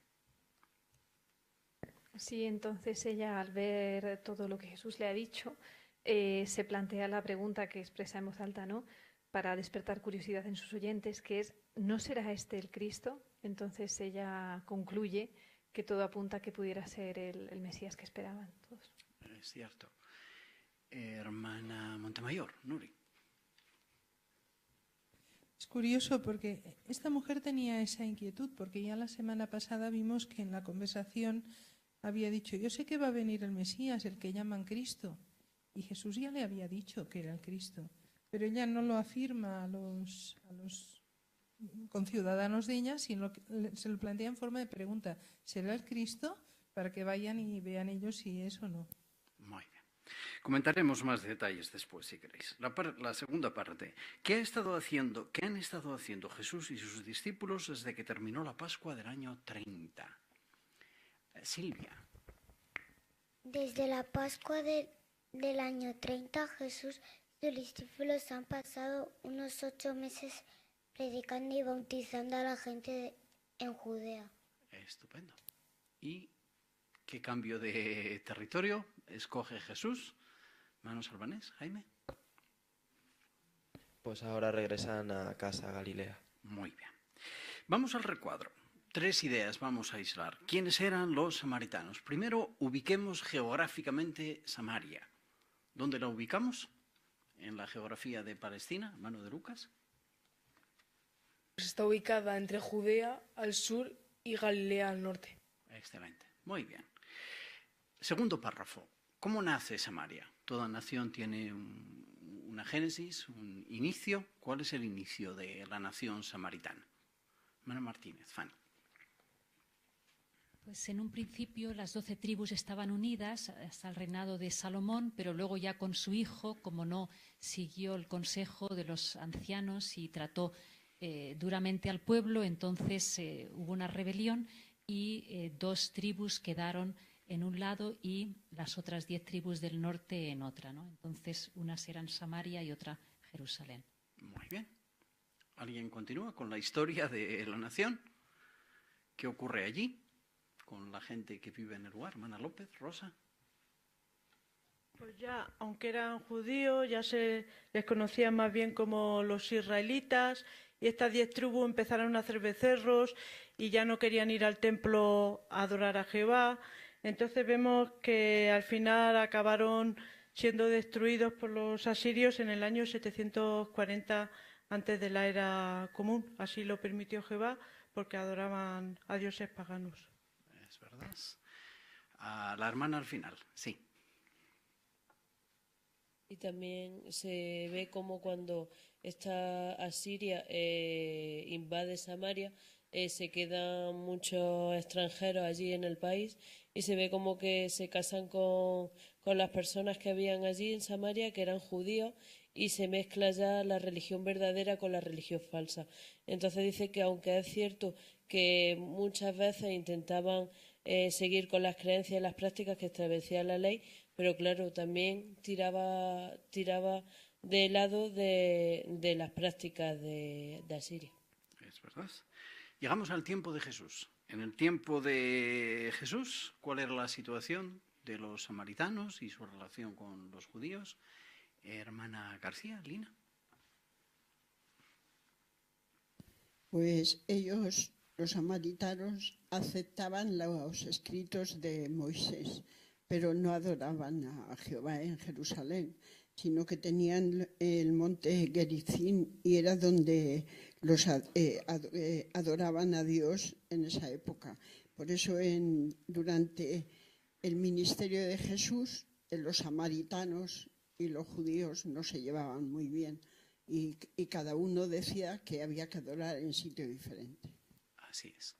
S6: Sí, entonces ella, al ver todo lo que Jesús le ha dicho, se plantea la pregunta que expresa en voz alta, ¿no?, para despertar curiosidad en sus oyentes, que es: ¿no será este el Cristo? Entonces ella concluye que todo apunta a que pudiera ser el Mesías que esperaban todos.
S12: Es cierto. Hermana Montemayor, Nuri.
S10: Es curioso porque esta mujer tenía esa inquietud, porque ya la semana pasada vimos que en la conversación había dicho: yo sé que va a venir el Mesías, el que llaman Cristo. Y Jesús ya le había dicho que era el Cristo. Pero ella no lo afirma a los conciudadanos de ella, sino que se lo plantea en forma de pregunta: ¿será el Cristo? Para que vayan y vean ellos si es o no.
S12: Muy bien. Comentaremos más detalles después, si queréis. La segunda parte. ¿Qué han estado haciendo Jesús y sus discípulos desde que terminó la Pascua del año 30? Silvia.
S14: Desde la Pascua del año 30, Jesús Sus discípulos han pasado unos 8 meses predicando y bautizando a la gente en Judea.
S12: Estupendo. ¿Y qué cambio de territorio escoge Jesús? Manos Albanés, Jaime.
S19: Pues ahora regresan a casa, a Galilea.
S12: Muy bien. Vamos al recuadro. 3 ideas vamos a aislar. ¿Quiénes eran los samaritanos? Primero, ubiquemos geográficamente Samaria. ¿Dónde la ubicamos? En la geografía de Palestina, mano de Lucas.
S15: Pues está ubicada entre Judea al sur y Galilea al norte.
S12: Excelente. Muy bien. Segundo párrafo. ¿Cómo nace Samaria? Toda nación tiene una génesis, un inicio. ¿Cuál es el inicio de la nación samaritana? Manuel Martínez, Fanny.
S9: Pues en un principio las 12 tribus estaban unidas hasta el reinado de Salomón, pero luego ya con su hijo, como no siguió el consejo de los ancianos y trató duramente al pueblo, entonces hubo una rebelión y 2 tribus quedaron en un lado y las otras 10 tribus del norte en otra, ¿no? Entonces unas eran Samaria y otra Jerusalén.
S12: Muy bien. ¿Alguien continúa con la historia de la nación? ¿Qué ocurre allí con la gente que vive en el lugar? Mana López, Rosa.
S17: Pues ya, aunque eran judíos, ya se les conocía más bien como los israelitas, y estas 10 tribus empezaron a hacer becerros y ya no querían ir al templo a adorar a Jehová. Entonces vemos que al final acabaron siendo destruidos por los asirios en el año 740 antes de la era común. Así lo permitió Jehová porque adoraban a dioses paganos.
S12: Es verdad. A la hermana al final, sí.
S18: Y también se ve como cuando esta Asiria invade Samaria, se quedan muchos extranjeros allí en el país y se ve como que se casan con las personas que habían allí en Samaria, que eran judíos, y se mezcla ya la religión verdadera con la religión falsa. Entonces dice que aunque es cierto que muchas veces intentaban seguir con las creencias y las prácticas que establecía la ley, pero claro, también tiraba de lado de las prácticas de Asiria.
S12: Es verdad. Llegamos al tiempo de Jesús. En el tiempo de Jesús, ¿cuál era la situación de los samaritanos y su relación con los judíos? Hermana García, Lina.
S24: Pues ellos, los samaritanos, aceptaban los escritos de Moisés, pero no adoraban a Jehová en Jerusalén, sino que tenían el monte Gerizim y era donde los adoraban a Dios en esa época. Por eso durante el ministerio de Jesús, los samaritanos y los judíos no se llevaban muy bien y cada uno decía que había que adorar en sitio diferente.
S12: Así es.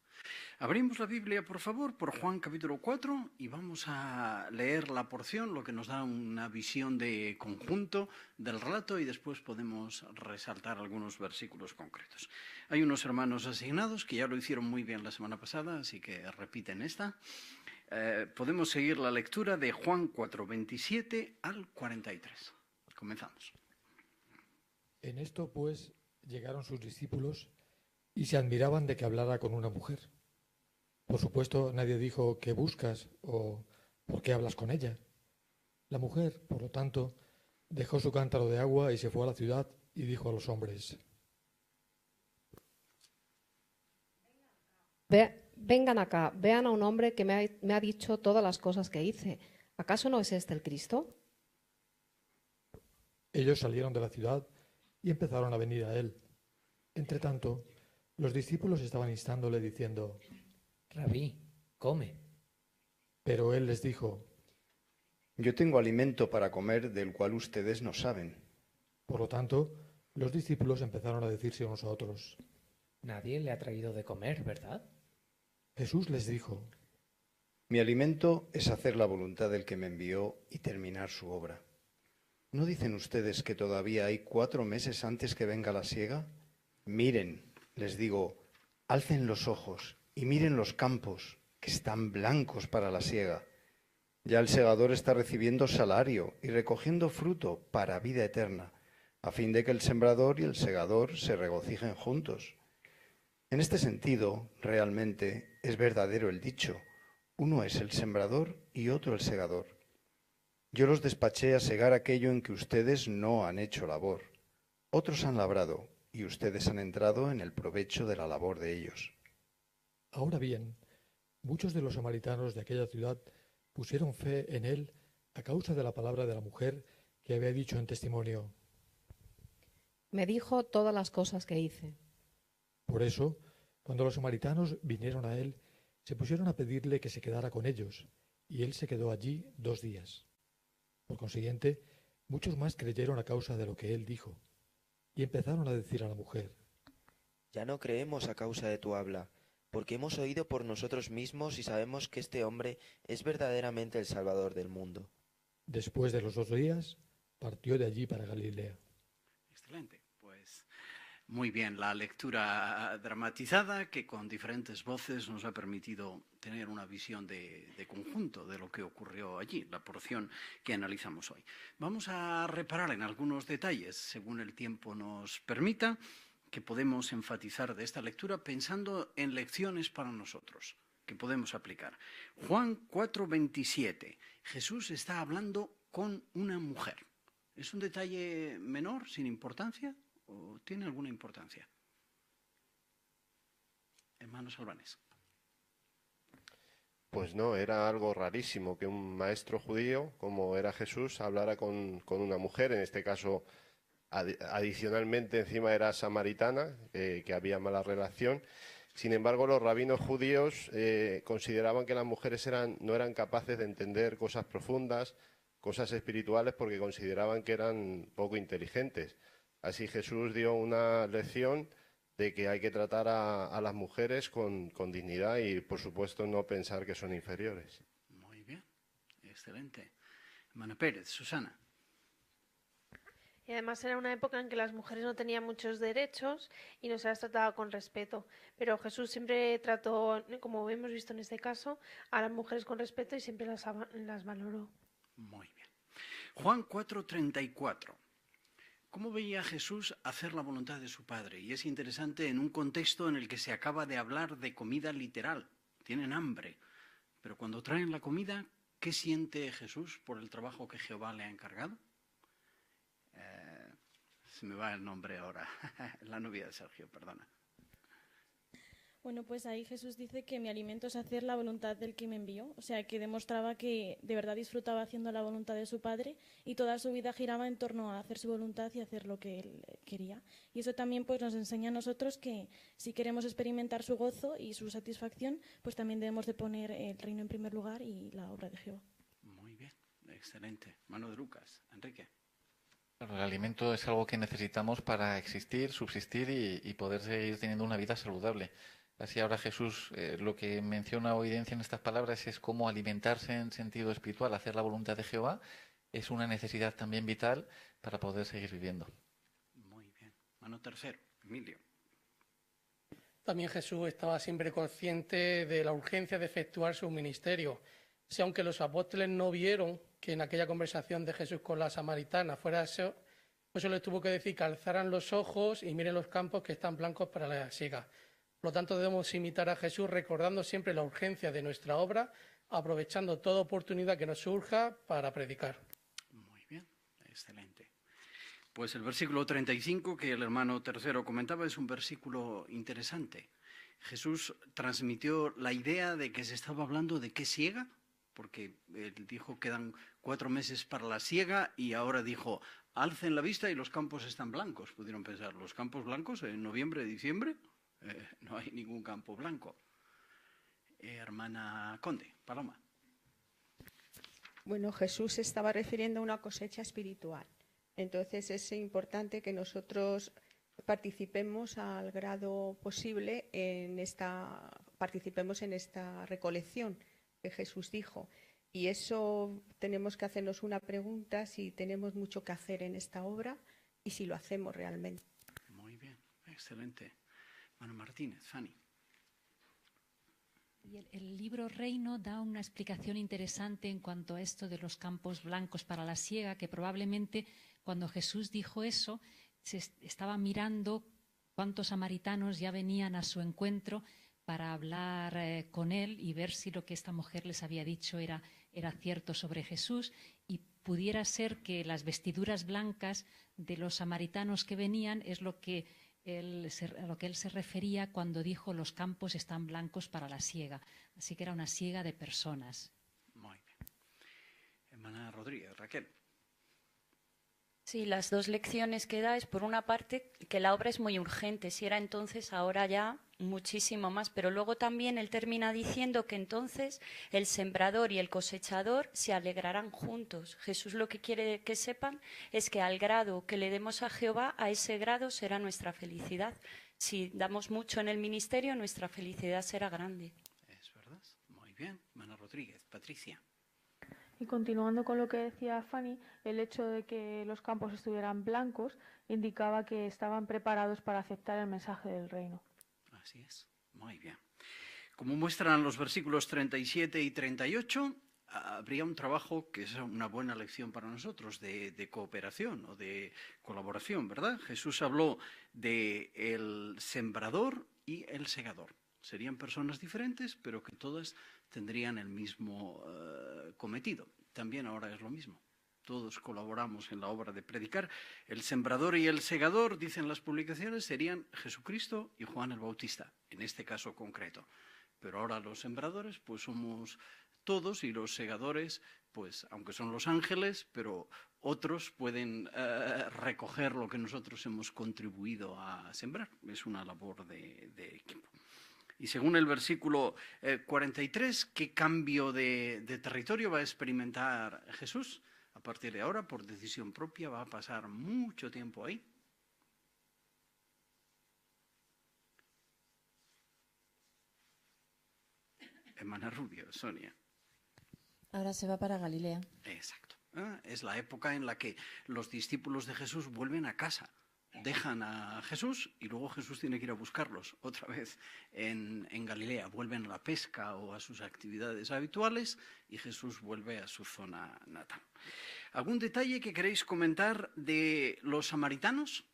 S12: Abrimos la Biblia, por favor, por Juan capítulo 4 y vamos a leer la porción, lo que nos da una visión de conjunto del relato y después podemos resaltar algunos versículos concretos. Hay unos hermanos asignados que ya lo hicieron muy bien la semana pasada, así que repiten esta. Podemos seguir la lectura de Juan 4, 27 al 43. Comenzamos.
S20: En esto, pues, llegaron sus discípulos y se admiraban de que hablara con una mujer. Por supuesto, nadie dijo ¿qué buscas? O ¿por qué hablas con ella? La mujer, por lo tanto, dejó su cántaro de agua y se fue a la ciudad y dijo a los hombres:
S22: Vengan acá, vean a un hombre que me ha dicho todas las cosas que hice. ¿Acaso no es este el Cristo?
S20: Ellos salieron de la ciudad y empezaron a venir a él. Entretanto, los discípulos estaban instándole diciendo:
S27: Rabí, come.
S20: Pero él les dijo:
S28: Yo tengo alimento para comer del cual ustedes no saben.
S20: Por lo tanto, los discípulos empezaron a decirse unos a otros:
S27: Nadie le ha traído de comer, ¿verdad?
S20: Jesús les dijo:
S28: Mi alimento es hacer la voluntad del que me envió y terminar su obra. ¿No dicen ustedes que todavía hay 4 meses antes que venga la siega? Miren, les digo, alcen los ojos y miren los campos, que están blancos para la siega. Ya el segador está recibiendo salario y recogiendo fruto para vida eterna, a fin de que el sembrador y el segador se regocijen juntos. En este sentido, realmente es verdadero el dicho: uno es el sembrador y otro el segador. Yo los despaché a segar aquello en que ustedes no han hecho labor. Otros han labrado y ustedes han entrado en el provecho de la labor de ellos.
S20: Ahora bien, muchos de los samaritanos de aquella ciudad pusieron fe en él a causa de la palabra de la mujer que había dicho en testimonio:
S22: Me dijo todas las cosas que hice.
S20: Por eso, cuando los samaritanos vinieron a él, se pusieron a pedirle que se quedara con ellos, y él se quedó allí 2 días. Por consiguiente, muchos más creyeron a causa de lo que él dijo, y empezaron a decir a la mujer:
S19: Ya no creemos a causa de tu habla, porque hemos oído por nosotros mismos y sabemos que este hombre es verdaderamente el Salvador del mundo.
S20: Después de los 2 días, partió de allí para Galilea.
S12: Excelente. Pues muy bien, la lectura dramatizada que con diferentes voces nos ha permitido tener una visión de conjunto de lo que ocurrió allí, la porción que analizamos hoy. Vamos a reparar en algunos detalles, según el tiempo nos permita, que podemos enfatizar de esta lectura pensando en lecciones para nosotros, que podemos aplicar. Juan 4:27. Jesús está hablando con una mujer. ¿Es un detalle menor, sin importancia, o tiene alguna importancia? Hermanos Albanés.
S26: Pues no, era algo rarísimo que un maestro judío, como era Jesús, hablara con una mujer, en este caso adicionalmente encima era samaritana, que había mala relación. Sin embargo, los rabinos judíos consideraban que las mujeres no eran capaces de entender cosas profundas, cosas espirituales, porque consideraban que eran poco inteligentes. Así Jesús dio una lección de que hay que tratar a las mujeres con dignidad y, por supuesto, no pensar que son inferiores.
S12: Muy bien, excelente. Hermana Pérez, Susana.
S6: Y además era una época en que las mujeres no tenían muchos derechos y no se las trataba con respeto. Pero Jesús siempre trató, como hemos visto en este caso, a las mujeres con respeto y siempre las valoró.
S12: Muy bien. Juan 4:34. ¿Cómo veía Jesús hacer la voluntad de su Padre? Y es interesante en un contexto en el que se acaba de hablar de comida literal. Tienen hambre. Pero cuando traen la comida, ¿qué siente Jesús por el trabajo que Jehová le ha encargado? Se me va el nombre ahora. La novia de Sergio, perdona.
S2: Bueno, pues ahí Jesús dice que mi alimento es hacer la voluntad del que me envió. O sea, que demostraba que de verdad disfrutaba haciendo la voluntad de su Padre y toda su vida giraba en torno a hacer su voluntad y hacer lo que él quería. Y eso también pues nos enseña a nosotros que si queremos experimentar su gozo y su satisfacción, pues también debemos de poner el reino en primer lugar y la obra de Jehová.
S12: Muy bien, excelente. Mano de Lucas. Enrique.
S4: El alimento es algo que necesitamos para existir, subsistir y poder seguir teniendo una vida saludable. Así ahora Jesús lo que menciona o evidencia en estas palabras es cómo alimentarse en sentido espiritual, hacer la voluntad de Jehová, es una necesidad también vital para poder seguir viviendo.
S12: Muy bien. Mano tercero, Emilio.
S7: También Jesús estaba siempre consciente de la urgencia de efectuar su ministerio. Si aunque los apóstoles no vieron que en aquella conversación de Jesús con la samaritana fuera eso, pues les tuvo que decir que alzaran los ojos y miren los campos que están blancos para la siega. Por lo tanto, debemos imitar a Jesús recordando siempre la urgencia de nuestra obra, aprovechando toda oportunidad que nos surja para predicar.
S12: Muy bien, excelente. Pues el versículo 35 que el hermano tercero comentaba es un versículo interesante. Jesús transmitió la idea de que se estaba hablando de qué siega, porque él dijo que quedan 4 meses para la siega y ahora dijo, alcen la vista y los campos están blancos. Pudieron pensar, ¿los campos blancos en noviembre, diciembre? No hay ningún campo blanco. Hermana Conde, Paloma.
S8: Bueno, Jesús se estaba refiriendo a una cosecha espiritual. Entonces es importante que nosotros participemos al grado posible participemos en esta recolección que Jesús dijo. Y eso tenemos que hacernos una pregunta si tenemos mucho que hacer en esta obra y si lo hacemos realmente.
S12: Muy bien, excelente. Mano Martínez, Fanny.
S9: Y el libro Reino da una explicación interesante en cuanto a esto de los campos blancos para la siega, que probablemente cuando Jesús dijo eso, se estaba mirando cuántos samaritanos ya venían a su encuentro para hablar con él y ver si lo que esta mujer les había dicho era cierto sobre Jesús, y pudiera ser que las vestiduras blancas de los samaritanos que venían es a lo que él se refería cuando dijo los campos están blancos para la siega. Así que era una siega de personas.
S12: Muy bien. Hermana Rodríguez, Raquel.
S1: Sí, las dos lecciones que da es, por una parte, que la obra es muy urgente. Si era entonces, ahora ya muchísimo más. Pero luego también él termina diciendo que entonces el sembrador y el cosechador se alegrarán juntos. Jesús lo que quiere que sepan es que al grado que le demos a Jehová, a ese grado será nuestra felicidad. Si damos mucho en el ministerio, nuestra felicidad será grande.
S12: Es verdad. Muy bien. Hermana Rodríguez. Patricia.
S6: Y continuando con lo que decía Fanny, el hecho de que los campos estuvieran blancos indicaba que estaban preparados para aceptar el mensaje del reino.
S12: Así es. Muy bien. Como muestran los versículos 37 y 38, habría un trabajo que es una buena lección para nosotros de cooperación o de colaboración, ¿verdad? Jesús habló de el sembrador y el segador. Serían personas diferentes, pero que todas tendrían el mismo cometido. También ahora es lo mismo. Todos colaboramos en la obra de predicar. El sembrador y el segador, dicen las publicaciones, serían Jesucristo y Juan el Bautista, en este caso concreto. Pero ahora los sembradores, pues somos todos, y los segadores, pues aunque son los ángeles, pero otros pueden recoger lo que nosotros hemos contribuido a sembrar. Es una labor de equipo. Y según el versículo 43, ¿qué cambio de territorio va a experimentar Jesús? A partir de ahora, por decisión propia, va a pasar mucho tiempo ahí. Hermana Rubio, Sonia.
S3: Ahora se va para Galilea.
S12: Exacto. Es la época en la que los discípulos de Jesús vuelven a casa. Dejan a Jesús y luego Jesús tiene que ir a buscarlos otra vez en Galilea. Vuelven a la pesca o a sus actividades habituales y Jesús vuelve a su zona natal. ¿Algún detalle que queréis comentar de los samaritanos?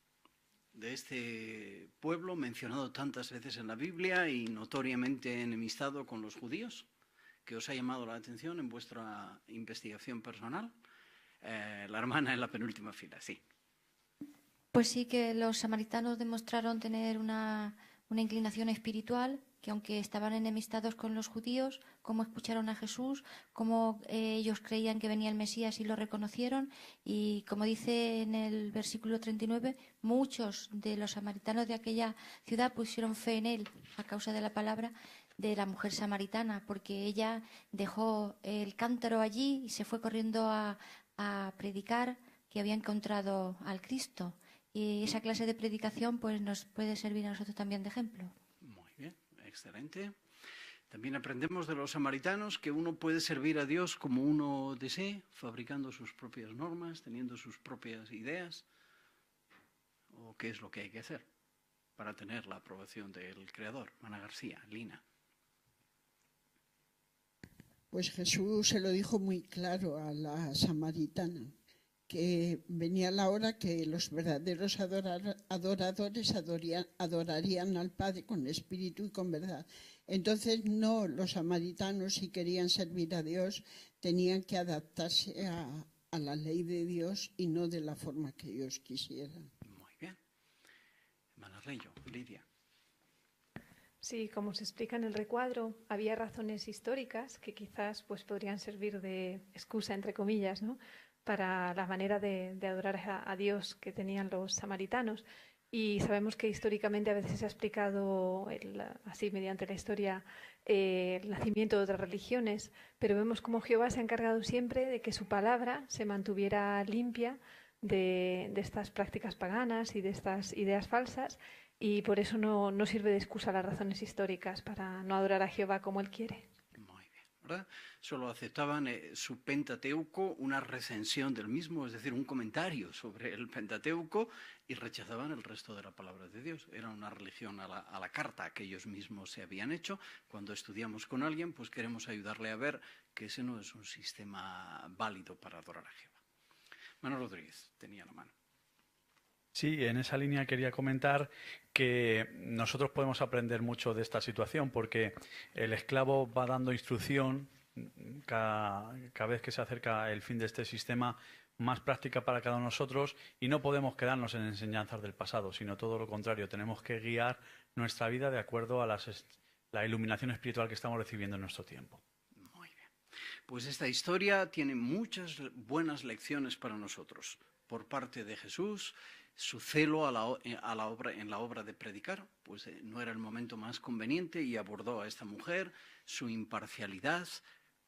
S12: De este pueblo mencionado tantas veces en la Biblia y notoriamente enemistado con los judíos, que os ha llamado la atención en vuestra investigación personal. La hermana en la penúltima fila, sí.
S5: Pues sí, que los samaritanos demostraron tener una inclinación espiritual, que aunque estaban enemistados con los judíos, cómo escucharon a Jesús, cómo ellos creían que venía el Mesías y lo reconocieron, y como dice en el versículo 39, muchos de los samaritanos de aquella ciudad pusieron fe en él a causa de la palabra de la mujer samaritana, porque ella dejó el cántaro allí y se fue corriendo a predicar que había encontrado al Cristo. Y esa clase de predicación pues nos puede servir a nosotros también de ejemplo.
S12: Muy bien, excelente. También aprendemos de los samaritanos que uno puede servir a Dios como uno desee, fabricando sus propias normas, teniendo sus propias ideas. ¿O qué es lo que hay que hacer para tener la aprobación del Creador? Ana García, Lina.
S11: Pues Jesús se lo dijo muy claro a la samaritana, que venía la hora que los verdaderos adoradores adorarían al Padre con espíritu y con verdad. Entonces, no, los samaritanos, si querían servir a Dios, tenían que adaptarse a la ley de Dios y no de la forma que ellos quisieran.
S12: Muy bien. Hermana Reyo, Lidia.
S16: Sí, como se explica en el recuadro, había razones históricas que quizás pues, podrían servir de excusa, entre comillas, ¿no?, para la manera de adorar a Dios que tenían los samaritanos. Y sabemos que históricamente a veces se ha explicado así mediante la historia el nacimiento de otras religiones, pero vemos como Jehová se ha encargado siempre de que su palabra se mantuviera limpia de estas prácticas paganas y de estas ideas falsas, y por eso no sirve de excusa las razones históricas para no adorar a Jehová como Él quiere.
S12: Muy bien. ¿verdad? Solo aceptaban su Pentateuco, una recensión del mismo, es decir, un comentario sobre el Pentateuco, y rechazaban el resto de la palabra de Dios. Era una religión a la carta que ellos mismos se habían hecho. Cuando estudiamos con alguien, pues queremos ayudarle a ver que ese no es un sistema válido para adorar a Jehová. Manuel Rodríguez tenía la mano.
S10: Sí, en esa línea quería comentar que nosotros podemos aprender mucho de esta situación porque el esclavo va dando instrucción cada vez que se acerca el fin de este sistema más práctica para cada uno de nosotros y no podemos quedarnos en enseñanzas del pasado, sino todo lo contrario, tenemos que guiar nuestra vida de acuerdo a la iluminación espiritual que estamos recibiendo en nuestro tiempo.
S12: Muy bien. Pues esta historia tiene muchas buenas lecciones para nosotros. Por parte de Jesús, su celo en la obra de predicar, pues no era el momento más conveniente y abordó a esta mujer, su imparcialidad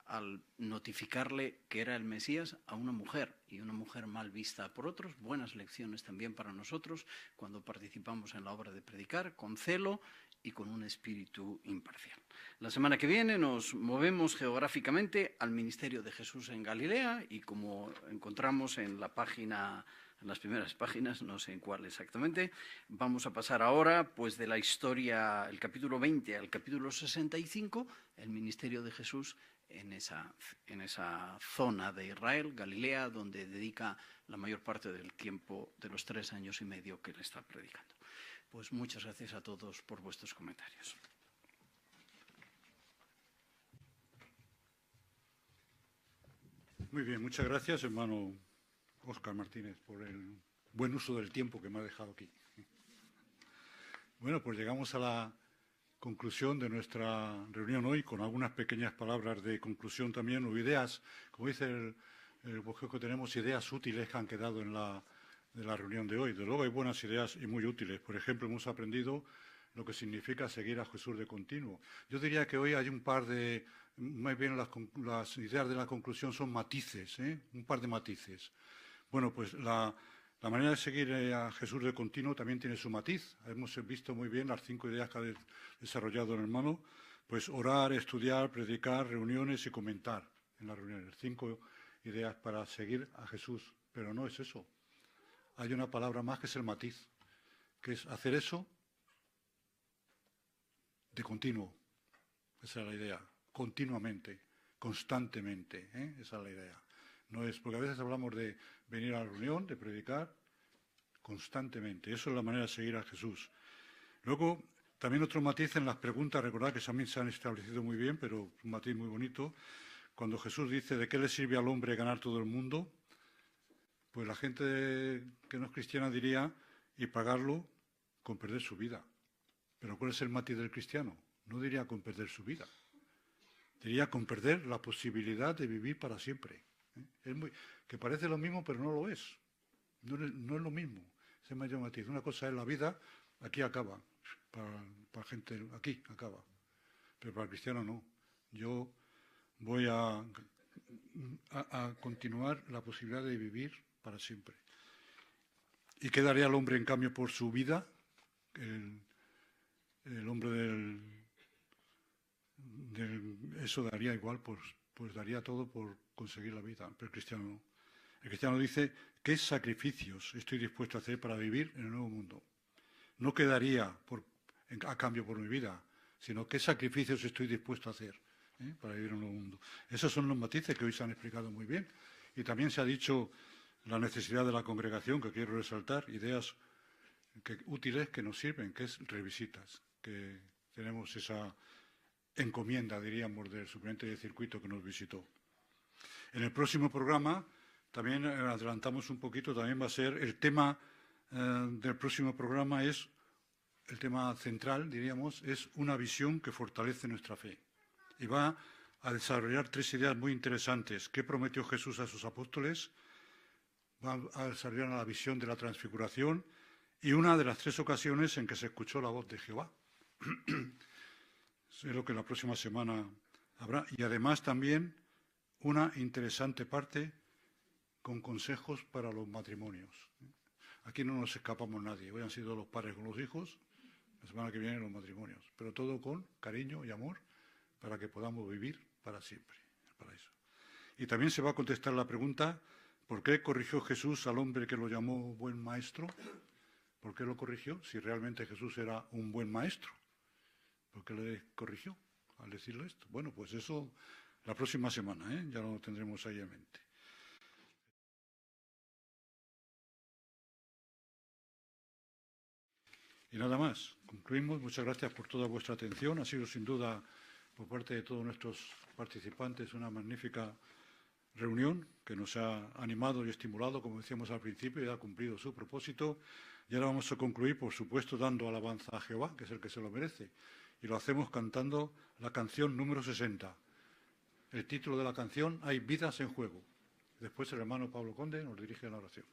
S12: al notificarle que era el Mesías a una mujer, y una mujer mal vista por otros. Buenas lecciones también para nosotros cuando participamos en la obra de predicar, con celo y con un espíritu imparcial. La semana que viene nos movemos geográficamente al ministerio de Jesús en Galilea, y como encontramos en la página, en las primeras páginas, no sé en cuál exactamente, vamos a pasar ahora pues de la historia, el capítulo 20 al capítulo 65, el ministerio de Jesús en esa zona de Israel, Galilea, donde dedica la mayor parte del tiempo de los 3 años y medio que él está predicando. Pues muchas gracias a todos por vuestros comentarios.
S13: Muy bien, muchas gracias, hermano Óscar Martínez, por el buen uso del tiempo que me ha dejado aquí. Bueno, pues llegamos a la conclusión de nuestra reunión hoy, con algunas pequeñas palabras de conclusión también, o ideas, como dice el bosquejo que tenemos, ideas útiles que han quedado de la reunión de hoy. De luego hay buenas ideas y muy útiles. Por ejemplo, hemos aprendido lo que significa seguir a Jesús de continuo. Yo diría que hoy hay un par de, más bien las ideas de la conclusión son matices, un par de matices. Bueno, pues la manera de seguir a Jesús de continuo también tiene su matiz. Hemos visto muy bien las 5 ideas que ha desarrollado el hermano, pues orar, estudiar, predicar, reuniones y comentar en las reuniones. 5 ideas para seguir a Jesús, pero no es eso. Hay una palabra más que es el matiz, que es hacer eso de continuo. Esa es la idea, continuamente, constantemente, esa es la idea. No es, porque a veces hablamos de venir a la reunión, de predicar constantemente. Eso es la manera de seguir a Jesús. Luego, también otro matiz en las preguntas, recordad que también se han establecido muy bien, pero un matiz muy bonito. Cuando Jesús dice, ¿de qué le sirve al hombre ganar todo el mundo? Pues la gente que no es cristiana diría, y pagarlo con perder su vida. Pero ¿cuál es el matiz del cristiano? No diría con perder su vida. Diría con perder la posibilidad de vivir para siempre. Que parece lo mismo, pero no lo es. No es lo mismo. Ese mayor matiz. Una cosa es la vida, aquí acaba. Para gente, aquí acaba. Pero para el cristiano no. Yo voy a continuar la posibilidad de vivir para siempre. ¿Y qué daría el hombre en cambio por su vida? El hombre eso daría igual, pues daría todo por conseguir la vida, pero el cristiano no. El cristiano dice, ¿qué sacrificios estoy dispuesto a hacer para vivir en el nuevo mundo? No quedaría a cambio por mi vida, sino qué sacrificios estoy dispuesto a hacer para vivir en un nuevo mundo. Esos son los matices que hoy se han explicado muy bien. Y también se ha dicho la necesidad de la congregación, que quiero resaltar, ideas útiles que nos sirven, que es revisitas, que tenemos esa encomienda, diríamos, del suplente de circuito que nos visitó. En el próximo programa, también adelantamos un poquito, también va a ser el tema del próximo programa, es el tema central, diríamos, es una visión que fortalece nuestra fe. Y va a desarrollar 3 ideas muy interesantes. ¿Qué prometió Jesús a sus apóstoles? Va a desarrollar la visión de la transfiguración y una de las 3 ocasiones en que se escuchó la voz de Jehová. Es lo que la próxima semana habrá. Y además también una interesante parte con consejos para los matrimonios. Aquí no nos escapamos nadie. Hoy han sido los padres con los hijos, la semana que viene los matrimonios. Pero todo con cariño y amor para que podamos vivir para siempre, el paraíso. Y también se va a contestar la pregunta, ¿por qué corrigió Jesús al hombre que lo llamó buen maestro? ¿Por qué lo corrigió? Si realmente Jesús era un buen maestro. ¿Por qué le corrigió al decirle esto? Bueno, pues eso la próxima semana, ya lo tendremos ahí en mente. Y nada más, concluimos. Muchas gracias por toda vuestra atención. Ha sido sin duda, por parte de todos nuestros participantes, una magnífica reunión que nos ha animado y estimulado, como decíamos al principio, y ha cumplido su propósito. Y ahora vamos a concluir, por supuesto, dando alabanza a Jehová, que es el que se lo merece. Y lo hacemos cantando la canción número 60. El título de la canción, Hay vidas en juego. Después el hermano Pablo Conde nos dirige a la oración.